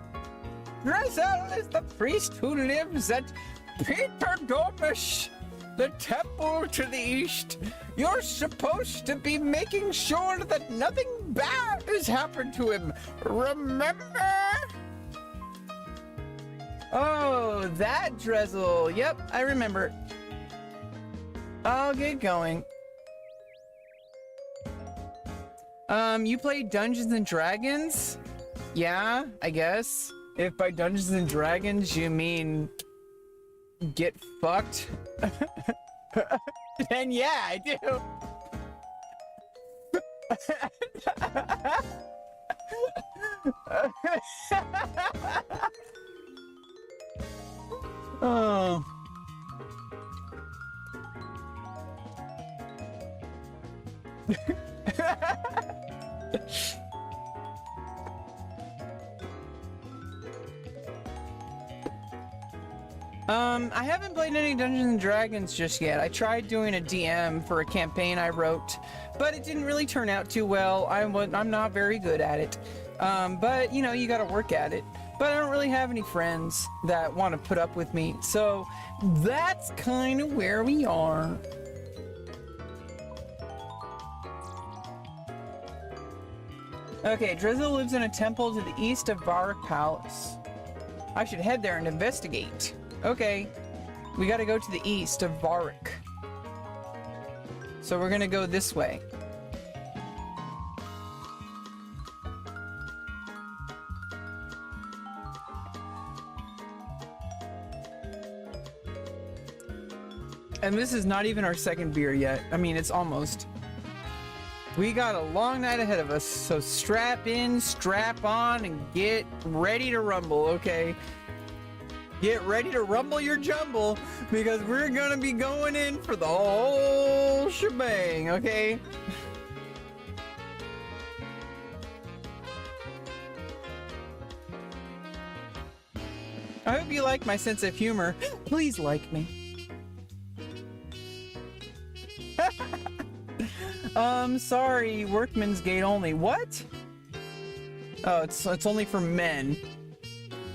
Drizel is the priest who lives at Paterdomus, the temple to the east. You're supposed to be making sure that nothing bad has happened to him. Remember? Oh, that Drizzle. Yep, I remember. I'll get going. You play Dungeons and Dragons? Yeah, I guess. If by Dungeons and Dragons you mean get fucked, then yeah, I do. Oh. I haven't played any Dungeons and Dragons just yet. I tried doing a DM for a campaign I wrote, but it didn't really turn out too well. I'm not very good at it. But you know, you gotta work at it. But I don't really have any friends that want to put up with me, so that's kind of where we are. Okay, Drizzle lives in a temple to the east of Varric Palace. I should head there and investigate. Okay, we gotta go to the east of Varric. So we're gonna go this way. And this is not even our second beer yet. I mean, it's almost. We got a long night ahead of us, so strap in, strap on, and get ready to rumble, okay? Get ready to rumble your jumble, because we're gonna be going in for the whole shebang, okay? I hope you like my sense of humor. Please like me. Sorry, Workman's Gate only. What? Oh, it's only for men.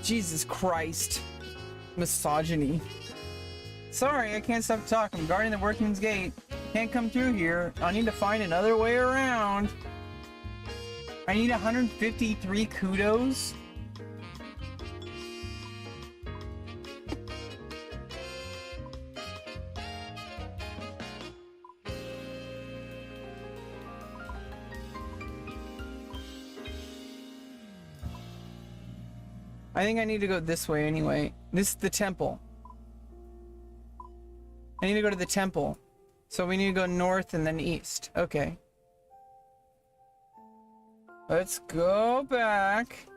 Jesus Christ. Misogyny. Sorry, I can't stop talking. I'm guarding the Workman's Gate. Can't come through here. I need to find another way around. I need 153 kudos. I think I need to go this way anyway. This is the temple. I need to go to the temple. So we need to go north and then east. Okay. Let's go back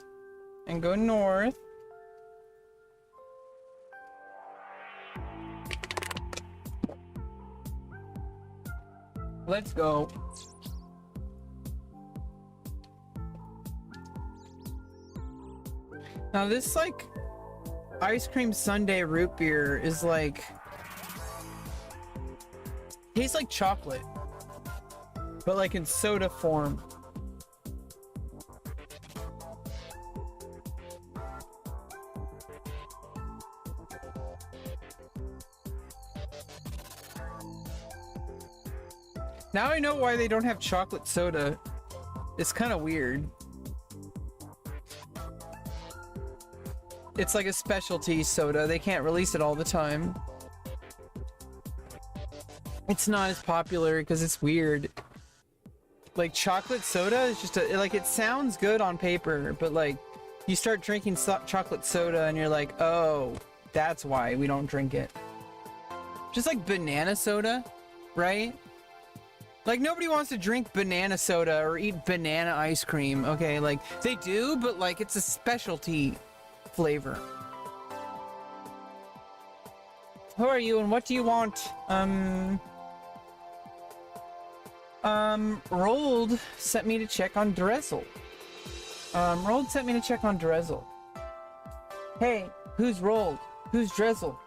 and go north. Let's go. Now this like ice cream sundae root beer is like tastes like chocolate, but like in soda form. Now I know why they don't have chocolate soda. It's kind of weird. It's like a specialty soda. They can't release it all the time. It's not as popular because it's weird. Like chocolate soda is just a, like it sounds good on paper, but like you start drinking chocolate soda and you're like, oh, that's why we don't drink it. Just like banana soda, right? Like nobody wants to drink banana soda or eat banana ice cream, okay? Like they do, but like it's a specialty flavor. Who are you and what do you want? Rolled sent me to check on Drizzle. Rolled sent me to check on Drizzle. Hey, who's Rolled? Who's Drizzle?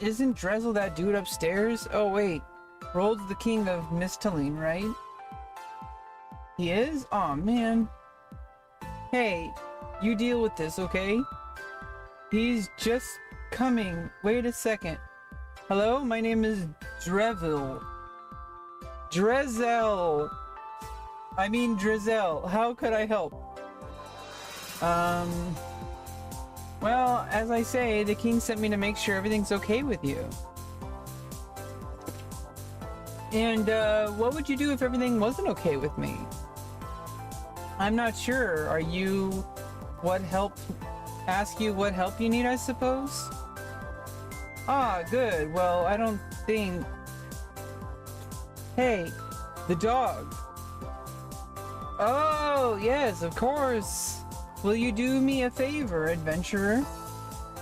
Isn't Drizzle that dude upstairs? Oh wait, Rolled's the king of Mystaline, right? He is? Aw, man. Hey, you deal with this, okay? He's just coming. Wait a second. Hello, my name is Dreville. Drizzle. I mean Drizzle. How could I help? Well, as I say, the king sent me to make sure everything's okay with you. And, what would you do if everything wasn't okay with me? I'm not sure. Are you... what help? Ask you what help you need, I suppose? Ah, good. Well, I don't think... Hey, the dog. Oh, yes, of course. Will you do me a favor, adventurer?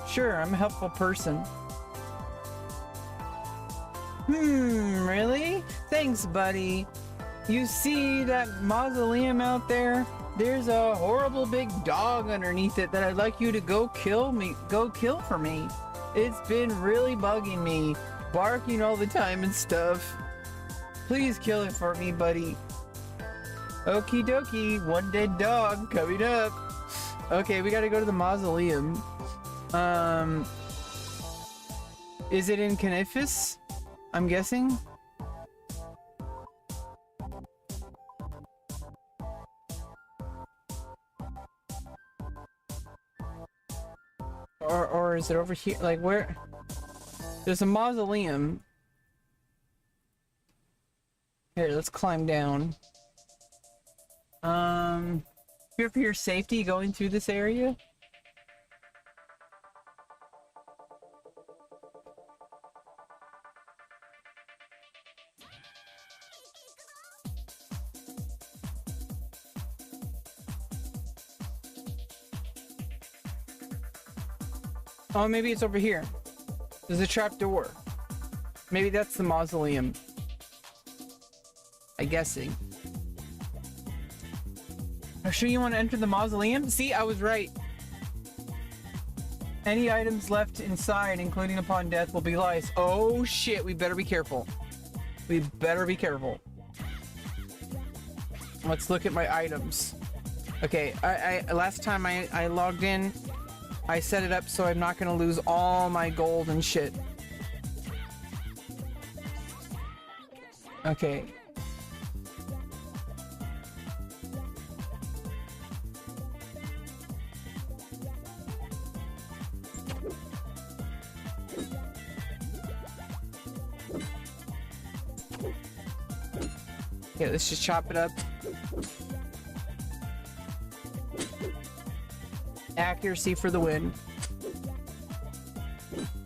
Sure, I'm a helpful person. Really? Thanks, buddy. You see that mausoleum out there? There's a horrible big dog underneath it that I'd like you to go kill for me. It's been really bugging me, barking all the time and stuff. Please kill it for me, buddy. Okie dokie, one dead dog coming up. Okay, we gotta go to the mausoleum. Is it in Canifis? I'm guessing? Or is it over here? Like, where? There's a mausoleum. Here, let's climb down. Fear for your safety going through this area? Oh, maybe it's over here. There's a trap door. Maybe that's the mausoleum. I'm guessing. I'm sure you want to enter the mausoleum? See, I was right. Any items left inside, including upon death, will be lice. Oh shit, we better be careful. We better be careful. Let's look at my items. Okay, last time I logged in, I set it up so I'm not gonna lose all my gold and shit. Okay. Okay, let's just chop it up. Accuracy for the win.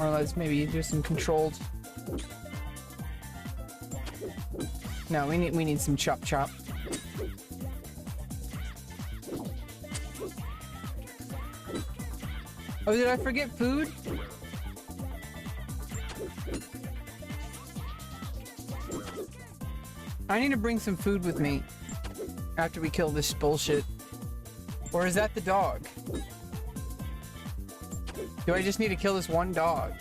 Or let's maybe do some controlled. No, we need some chop chop. Oh, did I forget food? I need to bring some food with me after we kill this bullshit. Or is that the dog? Do I just need to kill this one dog?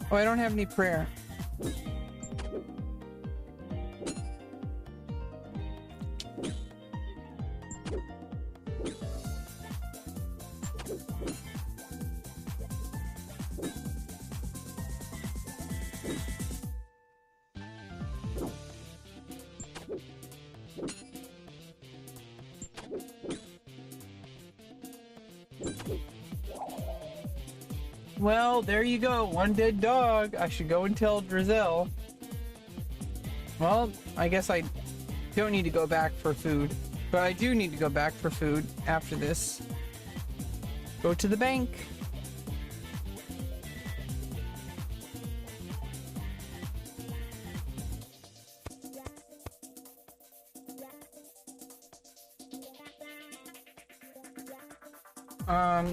Oh, I don't have any prayer. Well, there you go. One dead dog. I should go and tell Drizel. Well, I guess I don't need to go back for food. But I do need to go back for food after this. Go to the bank.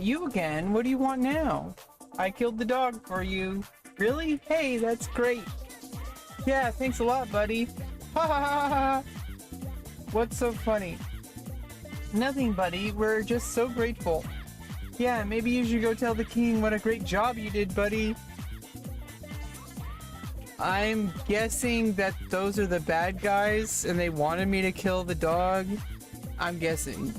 You again? What do you want now? I killed the dog for you. Really? Hey, that's great. Yeah, thanks a lot, buddy. Ha ha ha ha. What's so funny? Nothing, buddy. We're just so grateful. Yeah, maybe you should go tell the king what a great job you did, buddy. I'm guessing that those are the bad guys and they wanted me to kill the dog. I'm guessing.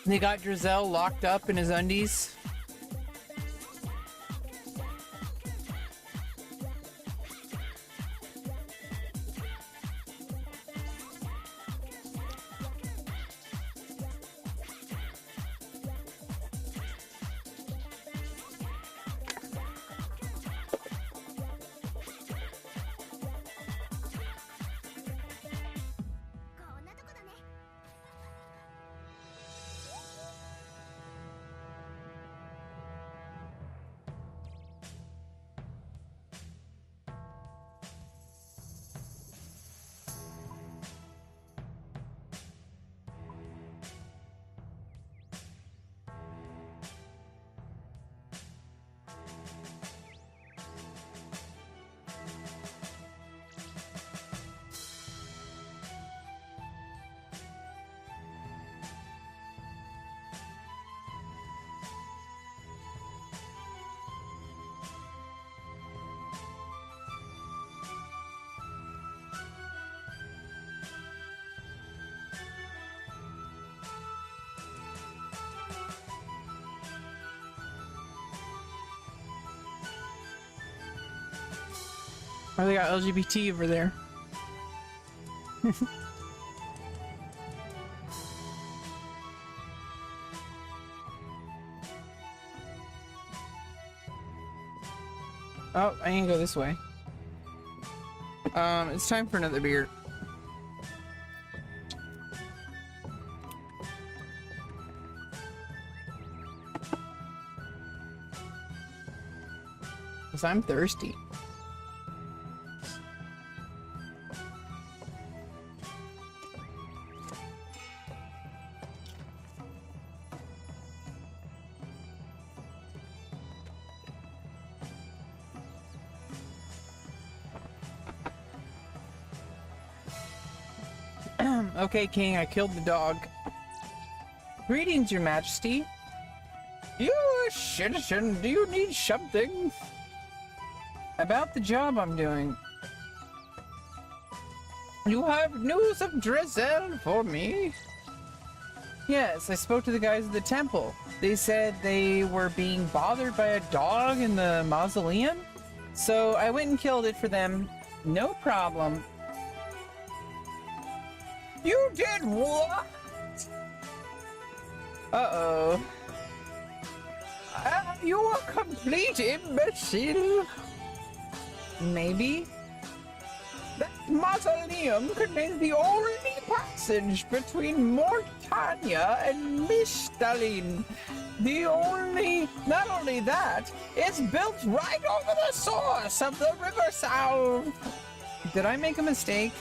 They got Drizel locked up in his undies. Oh, they got LGBT over there. Oh, I need to go this way. It's time for another beer. Cause I'm thirsty. Okay, King, I killed the dog. Greetings, Your Majesty. You a citizen? Do you need something? About the job I'm doing. You have news of Drizzle for me? Yes, I spoke to the guys at the temple. They said they were being bothered by a dog in the mausoleum. So I went and killed it for them. No problem. You did what? Uh-oh. You a complete imbecile. Maybe? That mausoleum contains the only passage between Mortania and Mistalin. Not only that, it's built right over the source of the River South. Did I make a mistake?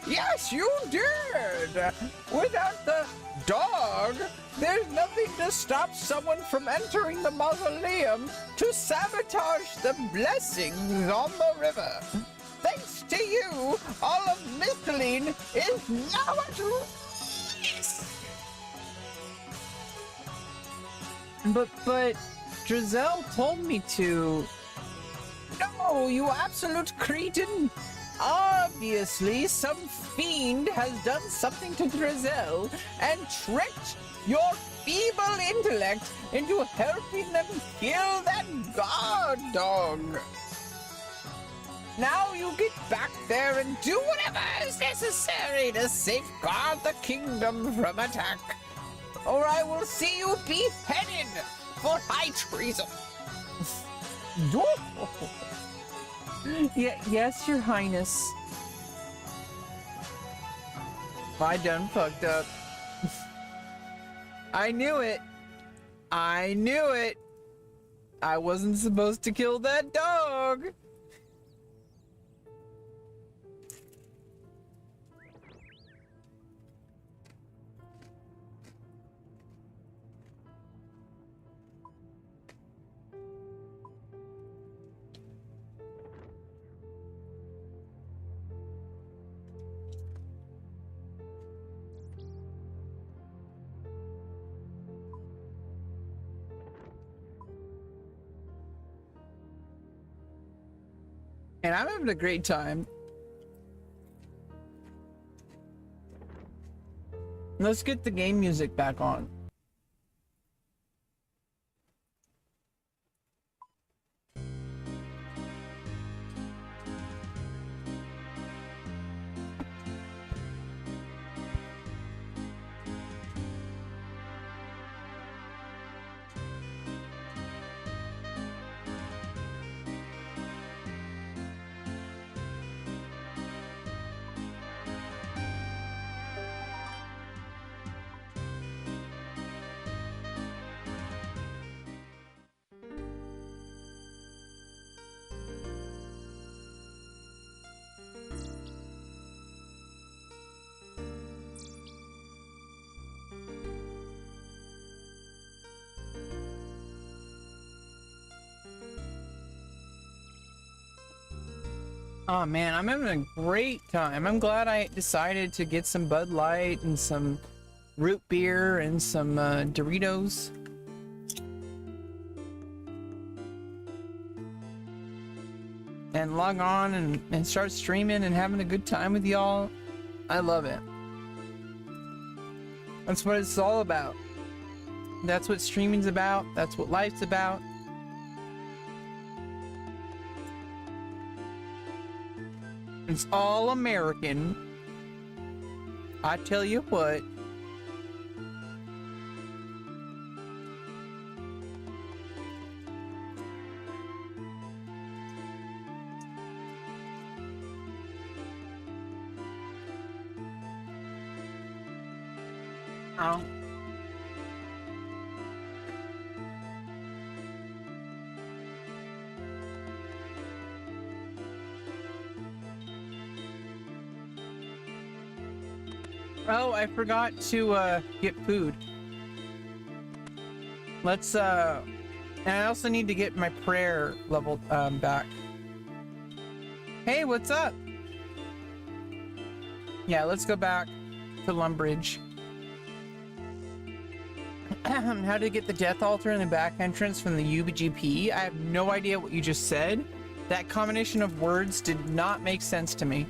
Yes, you did! Without the dog, there's nothing to stop someone from entering the mausoleum to sabotage the blessings on the river. Thanks to you, all of Mistalin is now at peace. But Drizzle told me to. No, you absolute cretin! Obviously, some fiend has done something to Drizzle and tricked your feeble intellect into helping them kill that god dog. Now you get back there and do whatever is necessary to safeguard the kingdom from attack, or I will see you beheaded for high treason. Yes, Your Highness. I done fucked up. I knew it. I knew it. I wasn't supposed to kill that dog. And I'm having a great time. Let's get the game music back on. Oh man, I'm having a great time. I'm glad I decided to get some Bud Light and some root beer and some Doritos. And log on and start streaming and having a good time with y'all. I love it. That's what it's all about. That's what streaming's about. That's what life's about. It's all American. I tell you what. Oh. Oh, I forgot to get food. Let's and I also need to get my prayer level back. Hey, what's up? Yeah, let's go back to Lumbridge. How to get the death altar in the back entrance from the UBGP? I have no idea what you just said. That combination of words did not make sense to me.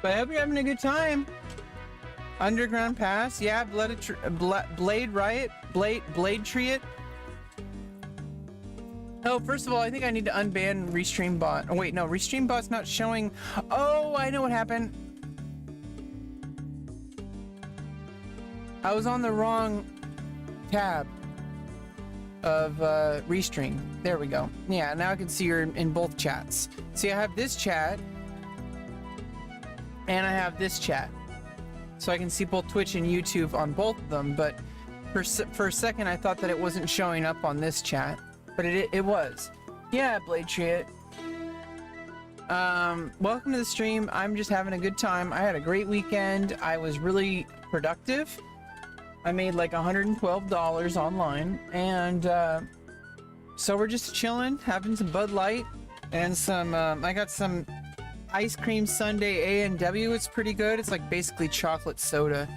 But I hope you're having a good time. Underground Pass, yeah, Blade Riot, Blade Triot. Oh, first of all, I think I need to unban Restream Bot. Oh wait, no, Restream Bot's not showing. Oh, I know what happened. I was on the wrong tab of Restream. There we go. Yeah, now I can see you're in both chats. See, I have this chat. And I have this chat, so I can see both Twitch and YouTube on both of them, but for a second I thought that it wasn't showing up on this chat, but it was. Yeah, Blade Triot. Welcome to the stream. I'm just having a good time. I had a great weekend. I was really productive. I made like $112 online, and so we're just chilling, having some Bud Light, and some, I got some ice cream sundae A&W. It's pretty good. It's like basically chocolate soda.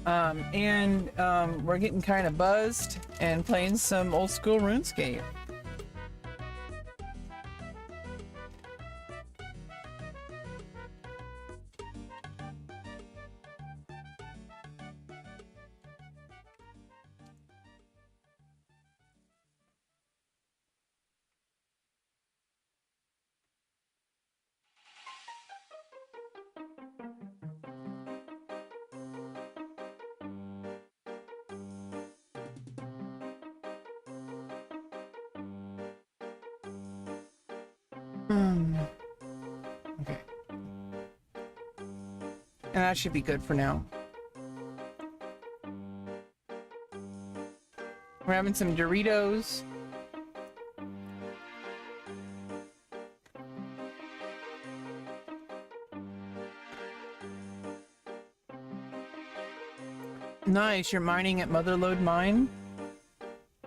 We're getting kind of buzzed and playing some old school RuneScape. Okay. And that should be good for now. We're having some Doritos. Nice, you're mining at Motherlode Mine?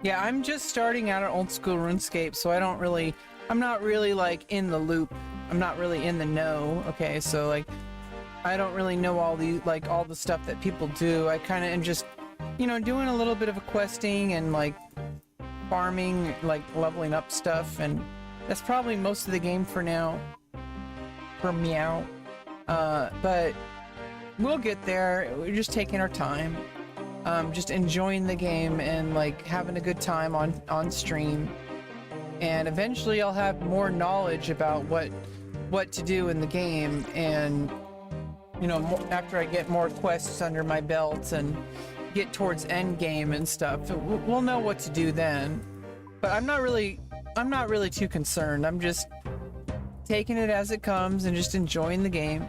Yeah, I'm just starting out at old school RuneScape, so I'm not really like in the loop. I'm not really in the know. Okay, so like I don't really know all the stuff that people do. I kind of am just, you know, doing a little bit of a questing and like farming, like leveling up stuff, and that's probably most of the game for now. For meow. But we'll get there. We're just taking our time. Just enjoying the game and like having a good time on stream. And eventually I'll have more knowledge about what to do in the game, and you know, after I get more quests under my belt and get towards end game and stuff, we'll know what to do then. But I'm not really too concerned. I'm just taking it as it comes and just enjoying the game.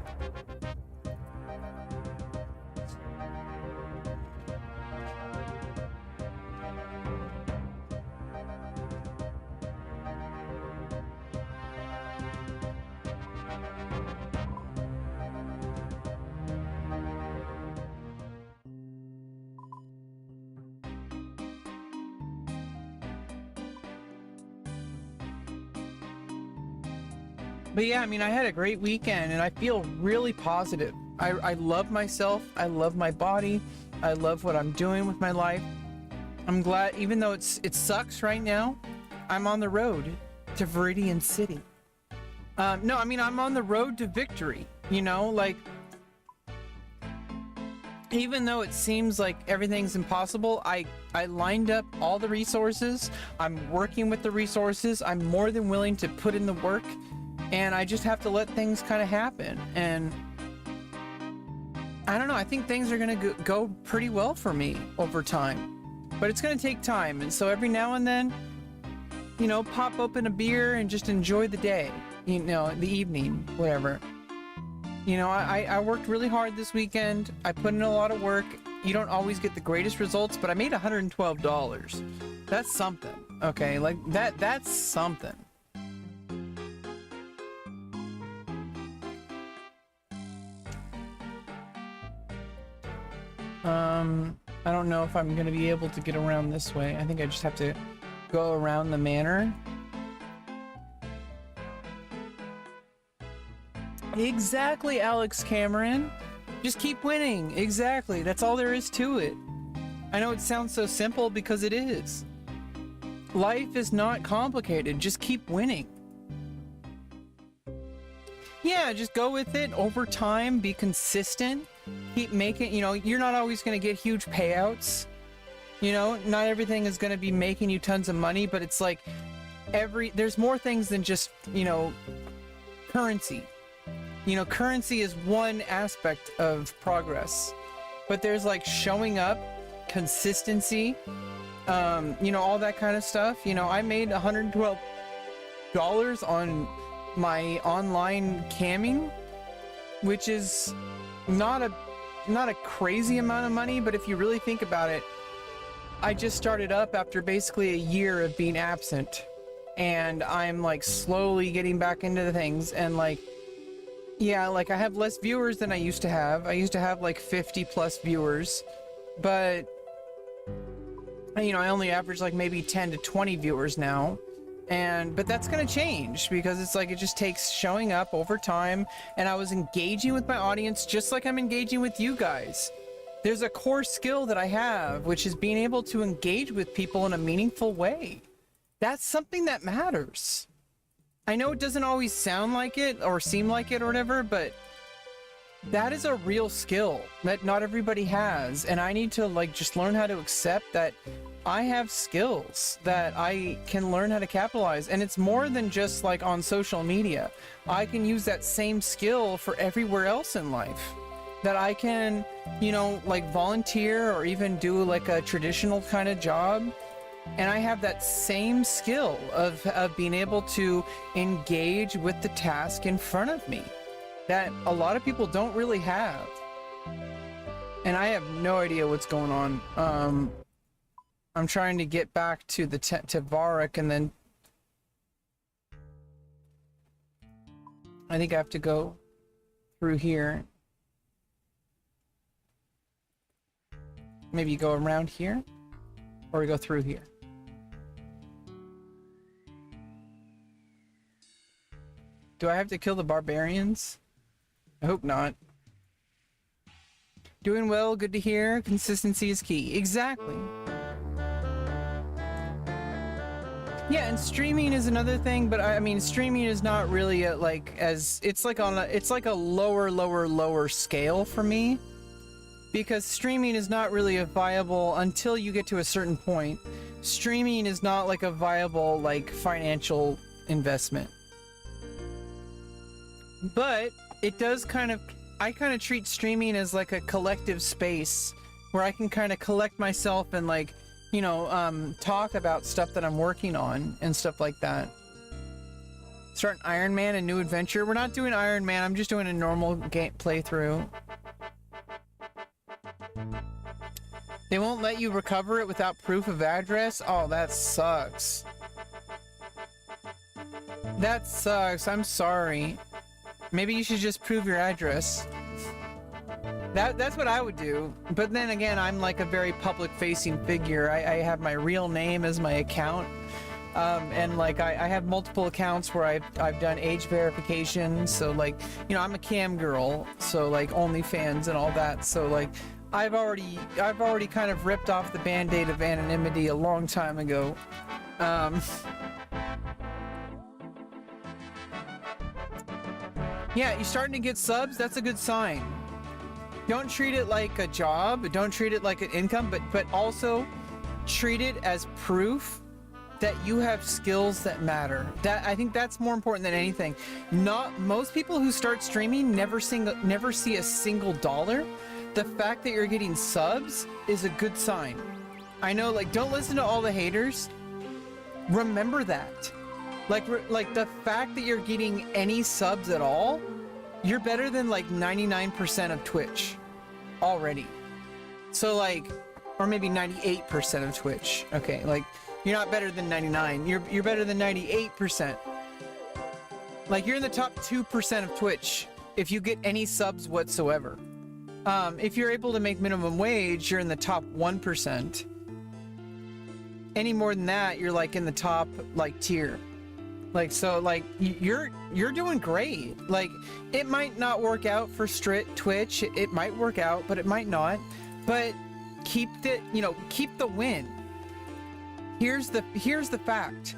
But yeah, I mean, I had a great weekend and I feel really positive. I love myself. I love my body. I love what I'm doing with my life. I'm glad, even though it sucks right now, I'm on the road to Viridian City. No, I mean, I'm on the road to victory, you know, like, even though it seems like everything's impossible, I lined up all the resources. I'm working with the resources. I'm more than willing to put in the work, and I just have to let things kind of happen. And I don't know, I think things are gonna go pretty well for me over time, but it's gonna take time. And so every now and then, you know, pop open a beer and just enjoy the day, you know, the evening, whatever. You know, I worked really hard this weekend. I put in a lot of work. You don't always get the greatest results, but I made $112. That's something, okay? Like, that's something. I don't know if I'm gonna be able to get around this way. I think I just have to go around the manor. Exactly, Alex Cameron. Just keep winning. Exactly. That's all there is to it. I know it sounds so simple because it is. Life is not complicated. Just keep winning. Yeah, just go with it over time. Be consistent. Keep making, you know, you're not always going to get huge payouts. You know, not everything is going to be making you tons of money, but it's like there's more things than just, you know, currency. You know, currency is one aspect of progress, but there's like showing up, consistency, you know, all that kind of stuff. You know, I made $112 on my online camming, which is not a crazy amount of money, but if you really think about it, I just started up after basically a year of being absent, and I'm like slowly getting back into the things. And like, yeah, like I have less viewers than I used to have. I used to have like 50 plus viewers, but you know, I only average like maybe 10 to 20 viewers now. But that's gonna change because it's like it just takes showing up over time, and I was engaging with my audience just like I'm engaging with you guys. There's a core skill that I have, which is being able to engage with people in a meaningful way. That's something that matters. I know it doesn't always sound like it or seem like it or whatever, but that is a real skill that not everybody has, and I need to like just learn how to accept that I have skills that I can learn how to capitalize. And it's more than just like on social media. I can use that same skill for everywhere else in life. That I can, you know, like volunteer or even do like a traditional kind of job. And I have that same skill of being able to engage with the task in front of me that a lot of people don't really have. And I have no idea what's going on. I'm trying to get back to the to Varric, and then I think I have to go through here. Maybe go around here, or we go through here. Do I have to kill the barbarians? I hope not. Doing well, good to hear. Consistency is key. Exactly. Yeah, and streaming is another thing, but I mean, streaming is not really it's like a lower scale for me, because streaming is not really a viable until you get to a certain point. Streaming is not like a viable like financial investment, but it does I kind of treat streaming as like a collective space where I can kind of collect myself and like, you know, talk about stuff that I'm working on and stuff like that. Start an Iron Man, a new adventure. We're not doing Iron Man, I'm just doing a normal game playthrough. They won't let you recover it without proof of address? Oh, that sucks. That sucks, I'm sorry. Maybe you should just prove your address. That's what I would do. But then again, I'm like a very public-facing figure. I have my real name as my account And like I have multiple accounts where I've done age verification. So like, you know, I'm a cam girl, so like OnlyFans and all that. So like I've already kind of ripped off the band-aid of anonymity a long time ago. Yeah, you're starting to get subs, that's a good sign. Don't treat it like a job, don't treat it like an income, but also treat it as proof that you have skills that matter. That, I think that's more important than anything. Not most people who start streaming never see a single dollar. The fact that you're getting subs is a good sign. I know, like, don't listen to all the haters. Remember that. Like the fact that you're getting any subs at all, you're better than like 99% of Twitch already. So like, or maybe 98% of Twitch. Okay, like you're not better than 99. You're better than 98%. Like you're in the top 2% of Twitch if you get any subs whatsoever. If you're able to make minimum wage, you're in the top 1%. Any more than that, you're like in the top like tier. Like, so like you're doing great. Like it might not work out for Twitch. It might work out, but it might not. But keep the win. Here's the fact.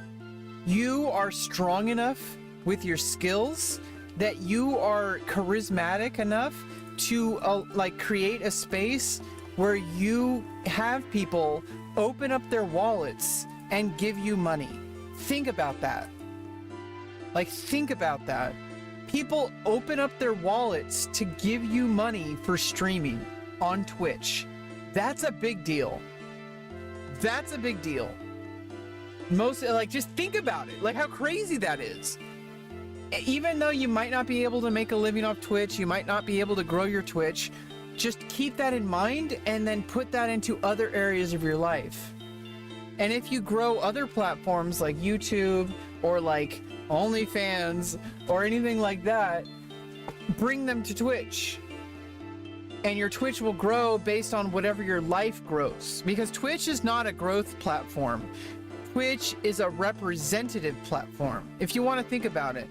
You are strong enough with your skills that you are charismatic enough to like create a space where you have people open up their wallets and give you money. Think about that. Like, think about that. People open up their wallets to give you money for streaming on Twitch. That's a big deal. That's a big deal. Most, like, just think about it. Like, how crazy that is. Even though you might not be able to make a living off Twitch, you might not be able to grow your Twitch, just keep that in mind and then put that into other areas of your life. And if you grow other platforms like YouTube or like OnlyFans or anything like that, bring them to Twitch. And your Twitch will grow based on whatever your life grows. Because Twitch is not a growth platform. Twitch is a representative platform. If you want to think about it.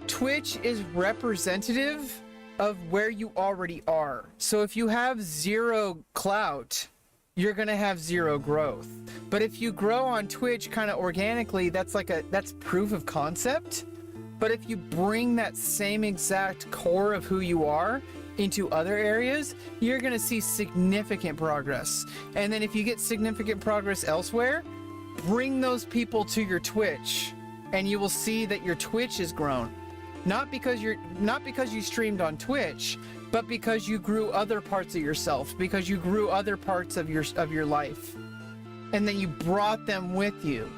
Twitch is representative of where you already are. So if you have zero clout, you're gonna have zero growth. But if you grow on Twitch kind of organically, that's proof of concept. But if you bring that same exact core of who you are into other areas, you're gonna see significant progress. And then if you get significant progress elsewhere, bring those people to your Twitch and you will see that your Twitch has grown. Not because you streamed on Twitch, but because you grew other parts of yourself, because you grew other parts of your life. And then you brought them with you.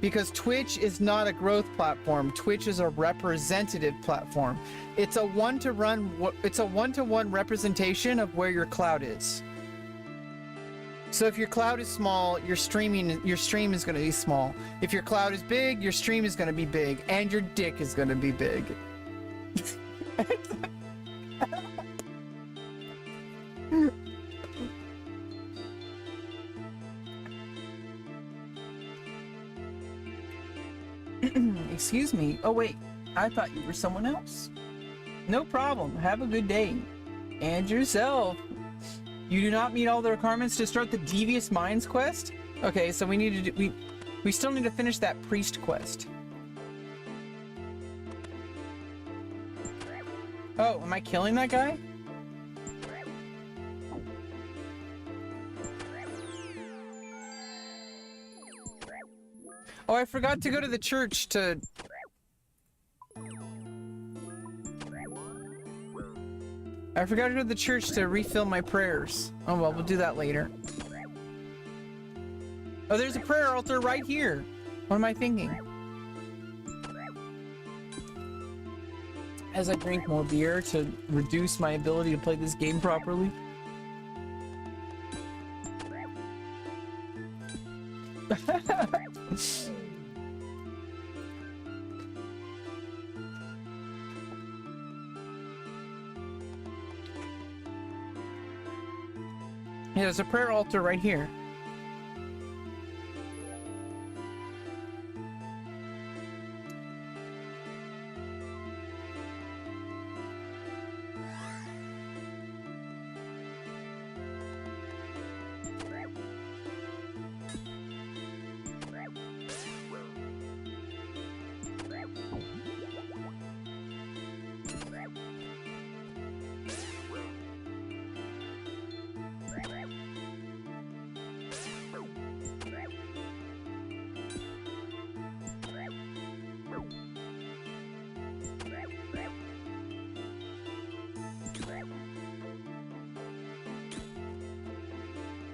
Because Twitch is not a growth platform. Twitch is a representative platform. It's a one-to-one representation of where your clout is. So if your clout is small, your stream is going to be small. If your clout is big, your stream is going to be big, and your dick is going to be big. Excuse me. Oh wait, I thought you were someone else. No problem. Have a good day. And yourself. You do not meet all the requirements to start the Devious Minds quest? Okay, so we need to do, we still need to finish that priest quest. Oh, am I killing that guy? Oh, I forgot to go to the church to... I forgot to go to the church to refill my prayers. Oh well, we'll do that later. Oh, there's a prayer altar right here. What am I thinking? As I drink more beer to reduce my ability to play this game properly. Yeah, there's a prayer altar right here.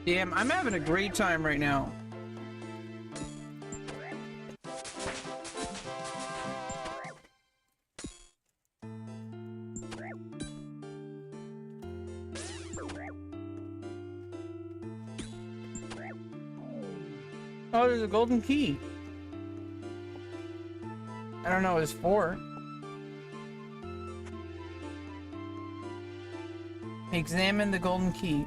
Damn, I'm having a great time right now. Oh, there's a golden key. I don't know what it's for. Examine the golden key.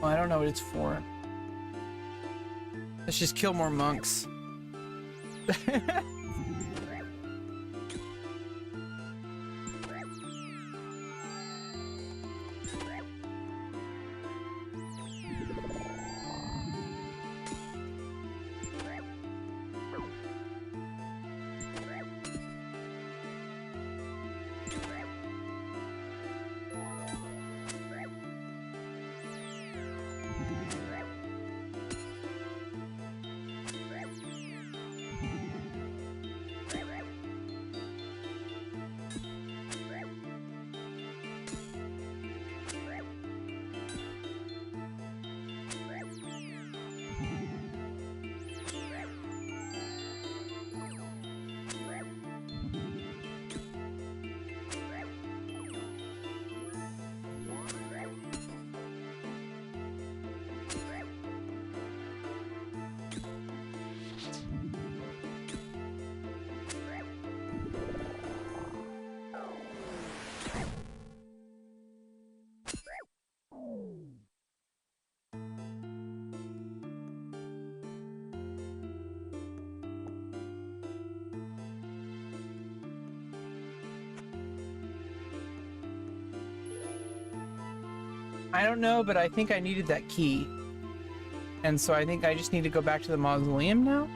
Well, I don't know what it's for. Let's just kill more monks. I don't know, but I think I needed that key. And so I think I just need to go back to the mausoleum now?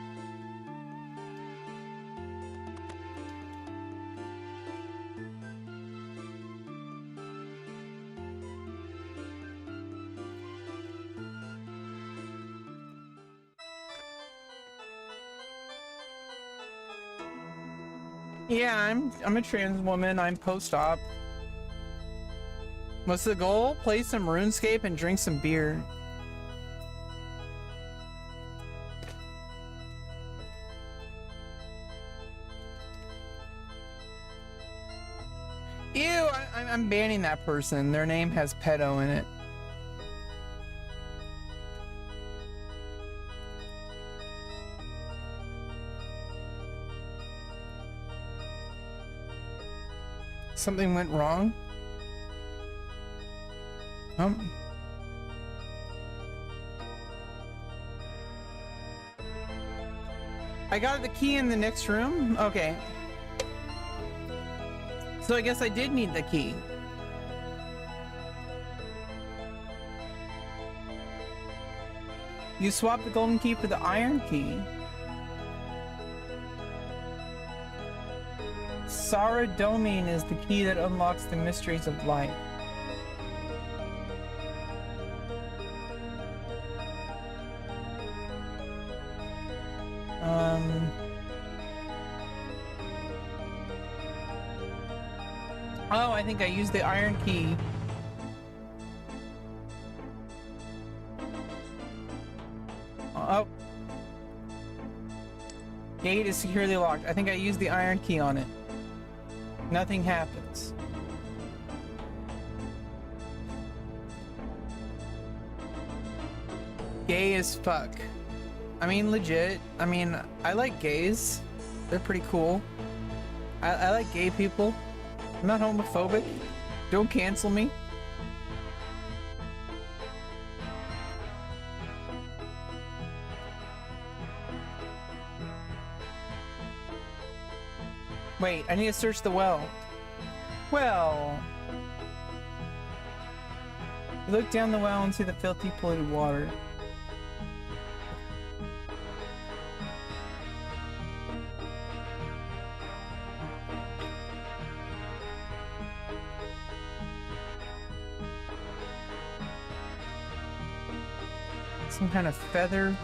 Yeah, I'm a trans woman. I'm post-op. What's the goal? Play some Runescape and drink some beer. Ew, I'm banning that person. Their name has pedo in it. Something went wrong? I got the key in the next room? Okay. So I guess I did need the key. You swapped the golden key for the iron key. Sara Domine is the key that unlocks the mysteries of life. Oh, I think I used the iron key. Oh. Gate is securely locked. I think I used the iron key on it. Nothing happens. Gay as fuck. I mean, legit. I mean, I like gays. They're pretty cool. I like gay people. I'm not homophobic. Don't cancel me. Wait, I need to search the well. Well. You look down the well and see the filthy, polluted water. Some kind of feather.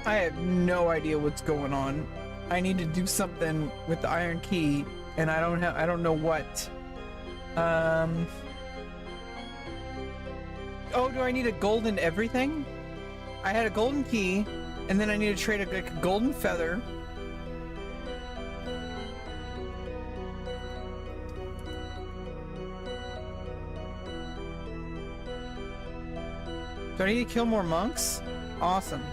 I have no idea what's going on. I need to do something with the iron key and I don't know what. Oh, do I need a golden everything? I had a golden key, and then I need to trade a golden feather. Do I need to kill more monks? Awesome.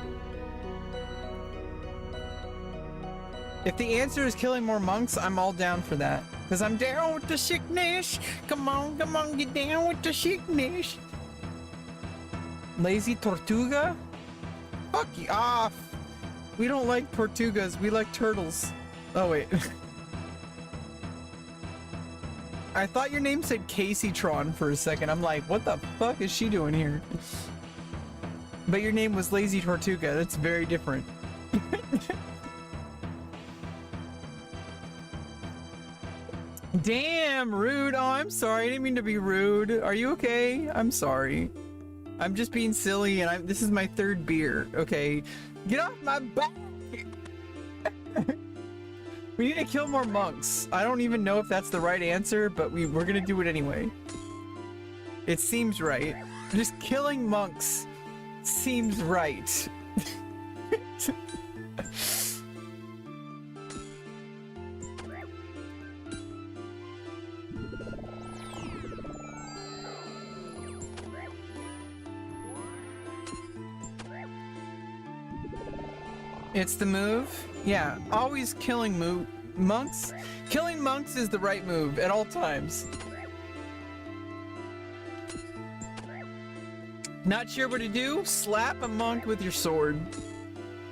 If the answer is killing more monks, I'm all down for that. Because I'm down with the sickness. Come on, get down with the sickness. Lazy Tortuga? Fuck you off. We don't like Tortugas, we like turtles. Oh, wait. I thought your name said Caseytron for a second. I'm like, what the fuck is she doing here? But your name was Lazy Tortuga. That's very different. Damn, rude. Oh, I'm sorry. I didn't mean to be rude. Are you okay? I'm sorry. I'm just being silly, and this is my third beer, okay? Get off my back! We need to kill more monks. I don't even know if that's the right answer, but we're gonna do it anyway. It seems right. Just killing monks seems right. It's the move? Yeah, always killing monks. Killing monks is the right move at all times. Not sure what to do? Slap a monk with your sword.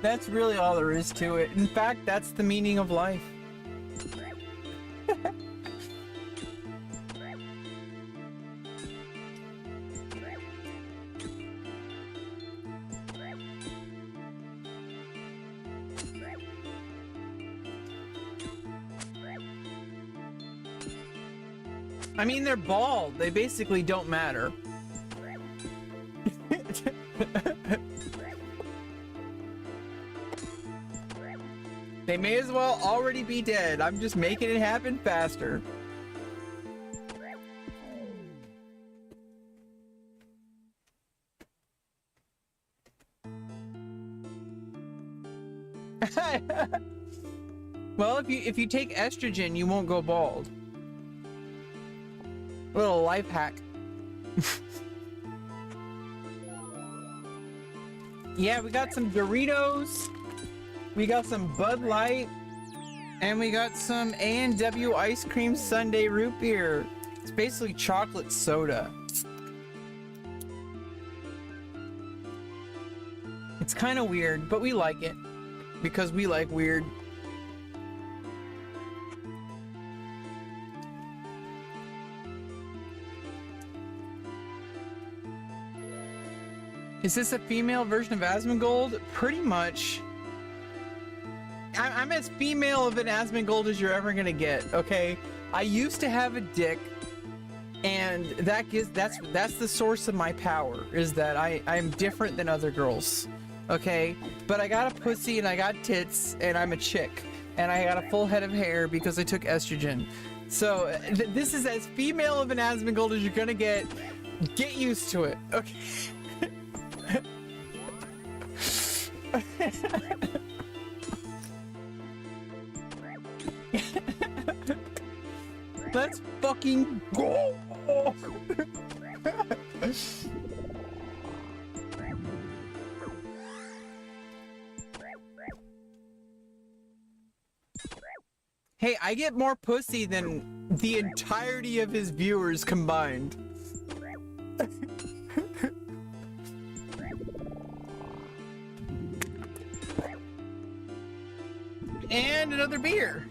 That's really all there is to it. In fact, that's the meaning of life. I mean, they're bald. They basically don't matter. They may as well already be dead. I'm just making it happen faster. Well, if you take estrogen, you won't go bald. A little life hack. Yeah, we got some Doritos, we got some Bud Light, and we got some A&W Ice Cream Sundae Root Beer. It's basically chocolate soda. It's kind of weird, but we like it because we like weird. Is this a female version of Asmongold? Pretty much. I'm as female of an Asmongold as you're ever gonna get, okay? I used to have a dick, and that's the source of my power, is that I'm different than other girls, okay? But I got a pussy and I got tits and I'm a chick, and I got a full head of hair because I took estrogen. So this is as female of an Asmongold as you're gonna get. Get used to it, okay? Let's fucking go! Hey, I get more pussy than the entirety of his viewers combined. And another beer.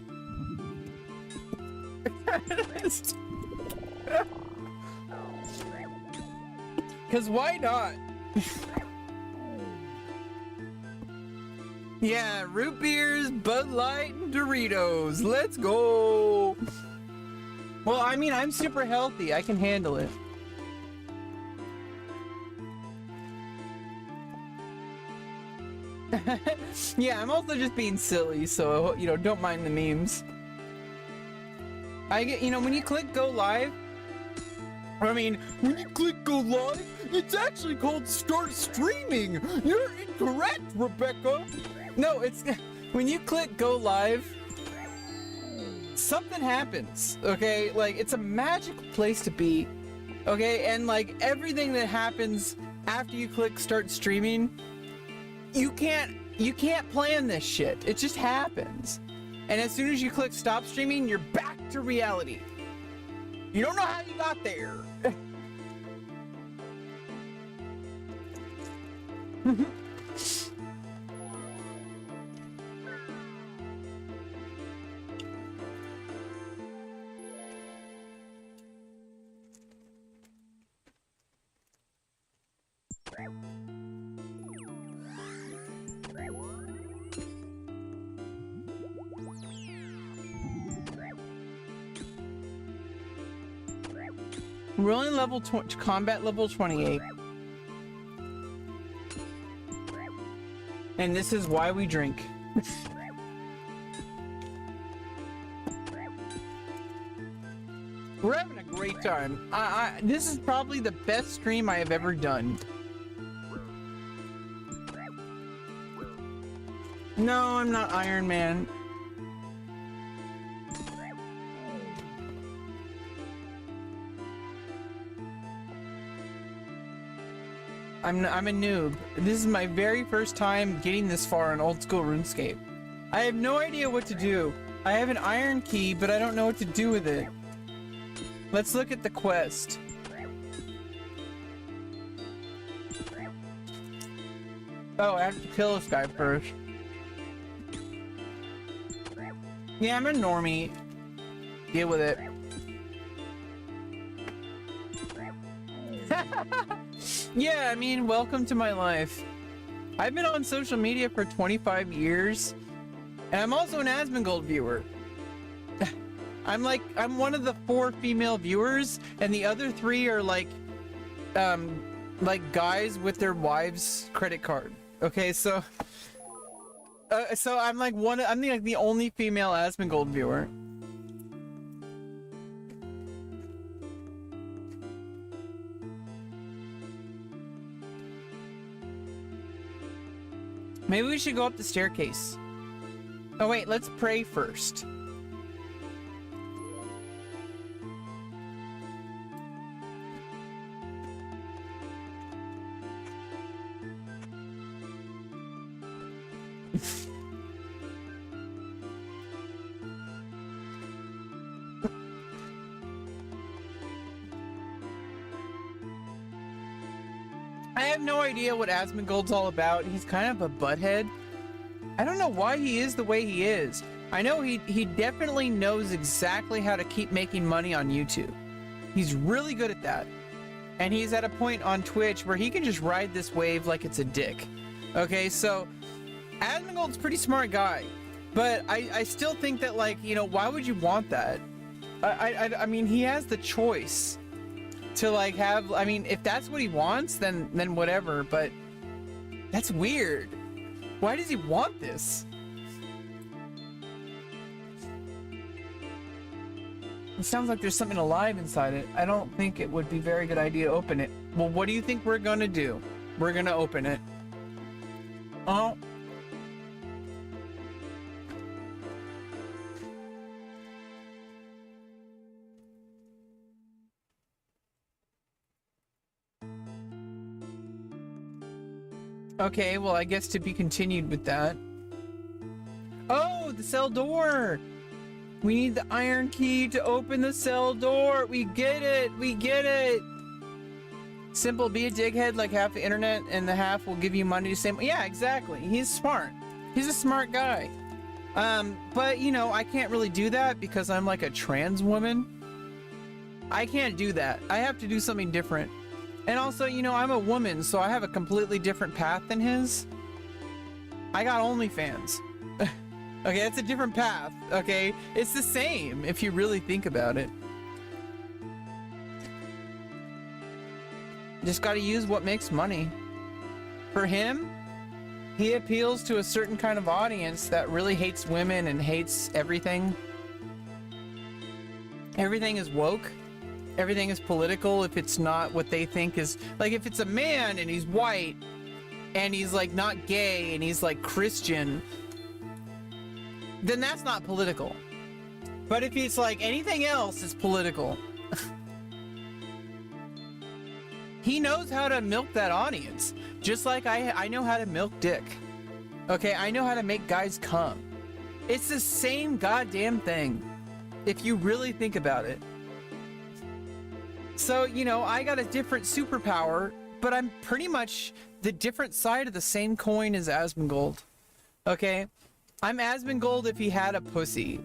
Cause why not? Yeah, root beers, Bud Light, and Doritos. Let's go. Well, I mean, I'm super healthy. I can handle it. Yeah, I'm also just being silly, so, you know, don't mind the memes. I get, you know, when you click go live, I mean, when you click go live, it's actually called start streaming. You're incorrect, Rebecca. No, it's when you click go live, something happens, okay? Like, it's a magical place to be, okay? And like everything that happens after you click start streaming, you can't plan this shit. It just happens. And as soon as you click stop streaming, you're back to reality. You don't know how you got there. We're only level combat level 28. And this is why we drink. We're having a great time. This is probably the best stream I have ever done. No, I'm not Iron Man. I'm a noob. This is my very first time getting this far in old school RuneScape. I have no idea what to do. I have an iron key, but I don't know what to do with it. Let's look at the quest. Oh, I have to kill this guy first. Yeah, I'm a normie. Deal with it. Yeah, I mean, welcome to my life. I've been on social media for 25 years, and I'm also an Asmongold viewer. I'm one of the 4 female viewers, and the other 3 are like guys with their wives' credit card. Okay, so I'm like I'm the only female Asmongold viewer. Maybe we should go up the staircase. Oh wait, let's pray first. I have no idea what Asmongold's all about. He's kind of a butthead. I don't know why he is the way he is. I know he definitely knows exactly how to keep making money on YouTube. He's really good at that. And he's at a point on Twitch where he can just ride this wave like it's a dick. Okay, so Asmongold's a pretty smart guy. But I still think that, like, you know, why would you want that? I mean, he has the choice to like have, I mean, if that's what he wants, then whatever, but that's weird. Why does he want this? It sounds like there's something alive inside it. I don't think it would be a very good idea to open it. Well, what do you think we're gonna do? We're gonna open it. Oh. Okay, well, I guess to be continued with that. Oh, the cell door! We need the iron key to open the cell door! We get it! We get it! Simple, be a dighead like half the internet and the half will give you money to say... Yeah, exactly. He's smart. He's a smart guy. But, you know, I can't really do that because I'm like a trans woman. I can't do that. I have to do something different. And also, you know, I'm a woman, so I have a completely different path than his. I got OnlyFans. Okay, it's a different path, okay? It's the same, if you really think about it. Just gotta use what makes money. For him, he appeals to a certain kind of audience that really hates women and hates everything. Everything is woke. Everything is political if it's not what they think is, like, if it's a man and he's white and he's like not gay and he's like Christian, then that's not political. But if it's like anything else, it's political. He knows how to milk that audience, just like I know how to milk dick. Okay, I know how to make guys come. It's the same goddamn thing, if you really think about it. So, you know, I got a different superpower, but I'm pretty much the different side of the same coin as Asmongold. Okay? I'm Asmongold if he had a pussy.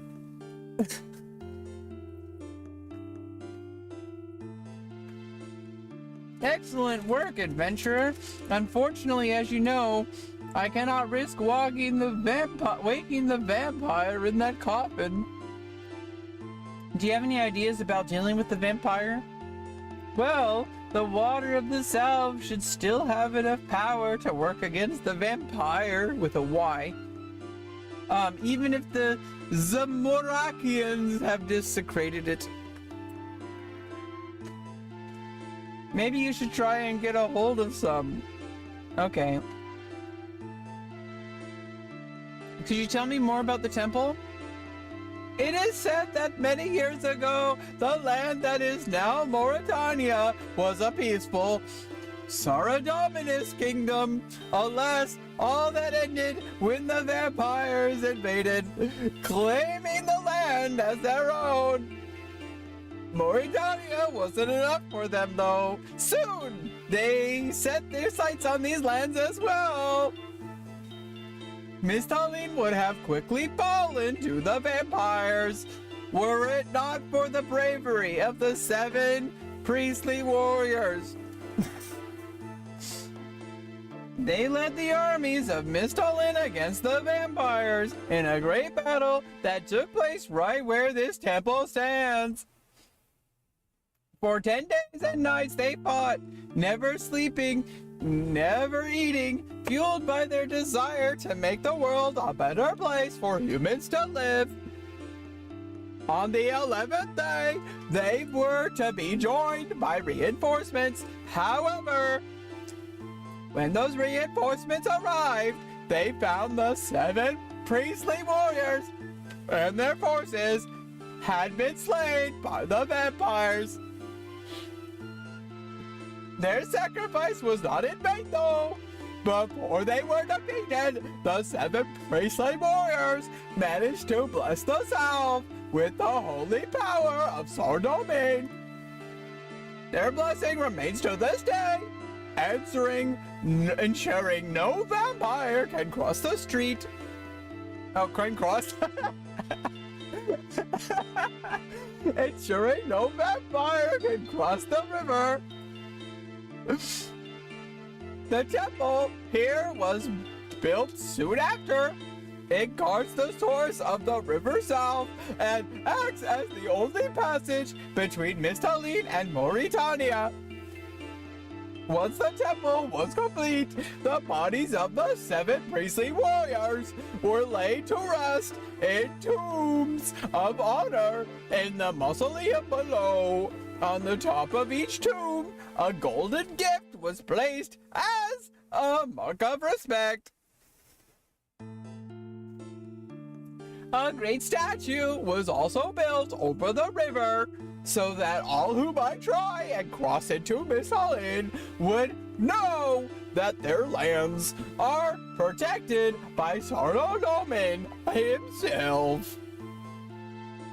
Excellent work, adventurer. Unfortunately, as you know, I cannot risk waking the vampire in that coffin. Do you have any ideas about dealing with the vampire? Well, the water of the salve should still have enough power to work against the vampire with a Y. Even if the Zamorakians have desecrated it. Maybe you should try and get a hold of some. Okay. Could you tell me more about the temple? It is said that many years ago, the land that is now Mauritania was a peaceful Saradominus kingdom. Alas, all that ended when the vampires invaded, claiming the land as their own. Mauritania wasn't enough for them though. Soon, they set their sights on these lands as well. Miss Talene would have quickly fallen to the vampires, were it not for the bravery of the 7 priestly warriors. They led the armies of Miss Talene against the vampires in a great battle that took place right where this temple stands. For 10 days and nights they fought, never sleeping, never eating, fueled by their desire to make the world a better place for humans to live. On the 11th day, they were to be joined by reinforcements. However, when those reinforcements arrived, they found the 7 priestly warriors and their forces had been slain by the vampires. Their sacrifice was not in vain though. Before they were defeated, the 7 priestly warriors managed to bless the South with the holy power of Sardomain. Their blessing remains to this day, ensuring no vampire can cross the street. Oh, can cross? Ensuring no vampire can cross the river. The temple here was built soon after. It guards the source of the river South and acts as the only passage between Miss Talene and Mauritania. Once the temple was complete, the bodies of the 7 priestly warriors were laid to rest in tombs of honor in the mausoleum below. On the top of each tomb, a golden gift was placed as a mark of respect. A great statue was also built over the river so that all who might try and cross into Miss Talene would know that their lands are protected by Sardomin himself.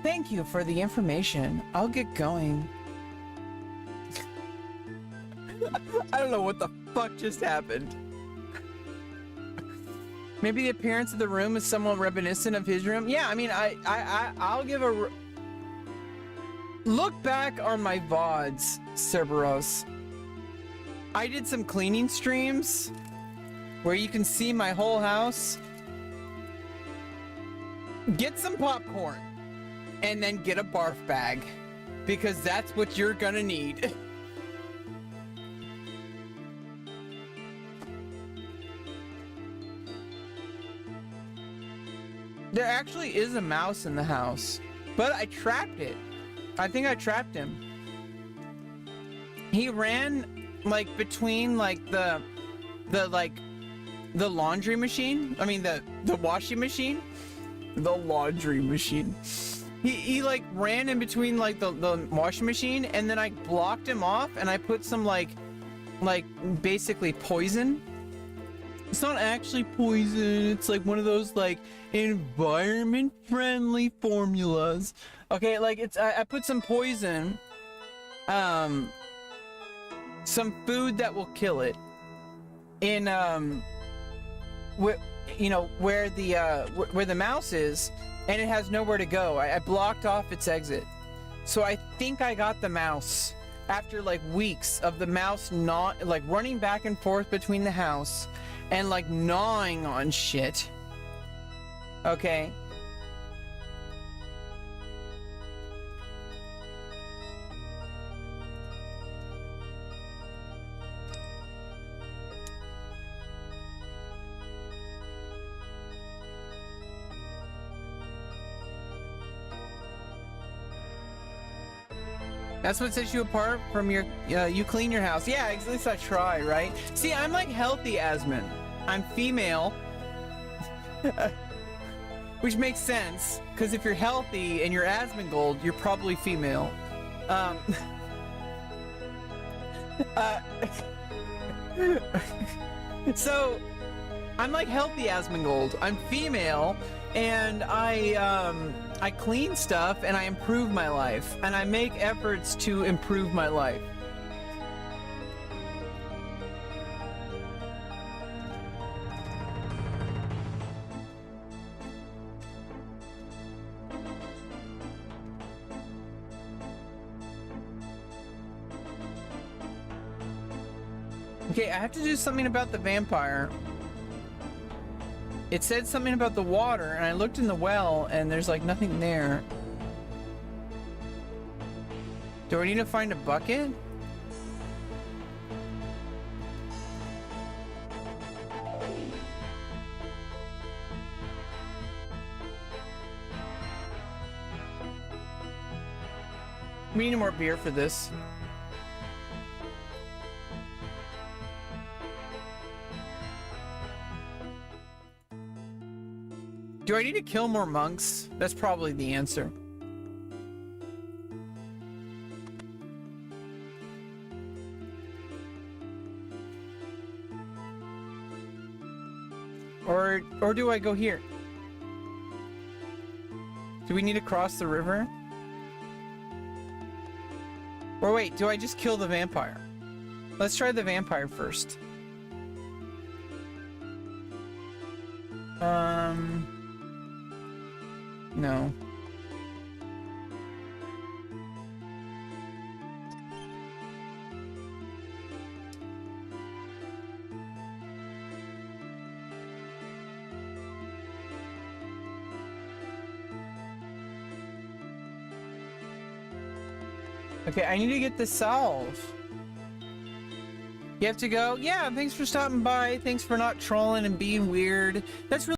Thank you for the information. I'll get going. I don't know what the fuck just happened. Maybe the appearance of the room is somewhat reminiscent of his room. Yeah, I mean, I'll give a look back on my VODs, Cerberus. I did some cleaning streams where you can see my whole house. Get some popcorn and then get a barf bag because that's what you're gonna need. There actually is a mouse in the house, but I trapped it. I think I trapped him. He ran like between like the laundry machine. I mean the washing machine. The laundry machine. He like ran in between like the washing machine, and then I blocked him off and I put some like basically poison. It's not actually poison, it's like one of those like environment friendly formulas. Okay, like it's I put some poison, some food that will kill it in where the mouse is, and it has nowhere to go. I blocked off its exit. So I think I got the mouse after like weeks of the mouse not like running back and forth between the house and like gnawing on shit. Okay. That's what sets you apart from your, you clean your house. Yeah, at least I try, right? See, I'm like healthy Asmon. I'm female. Which makes sense, because if you're healthy and you're Asmongold, you're probably female. So, I'm like healthy Asmongold. I'm female, and I clean stuff and I improve my life, and I make efforts to improve my life. Okay, I have to do something about the vampire. It said something about the water, and I looked in the well, and there's like nothing there. Do I need to find a bucket? We need more beer for this. Do I need to kill more monks? That's probably the answer. Or do I go here? Do we need to cross the river? Or wait, do I just kill the vampire? Let's try the vampire first. No. Okay, I need to get this solved. You have to go? Yeah, thanks for stopping by. Thanks for not trolling and being weird. That's really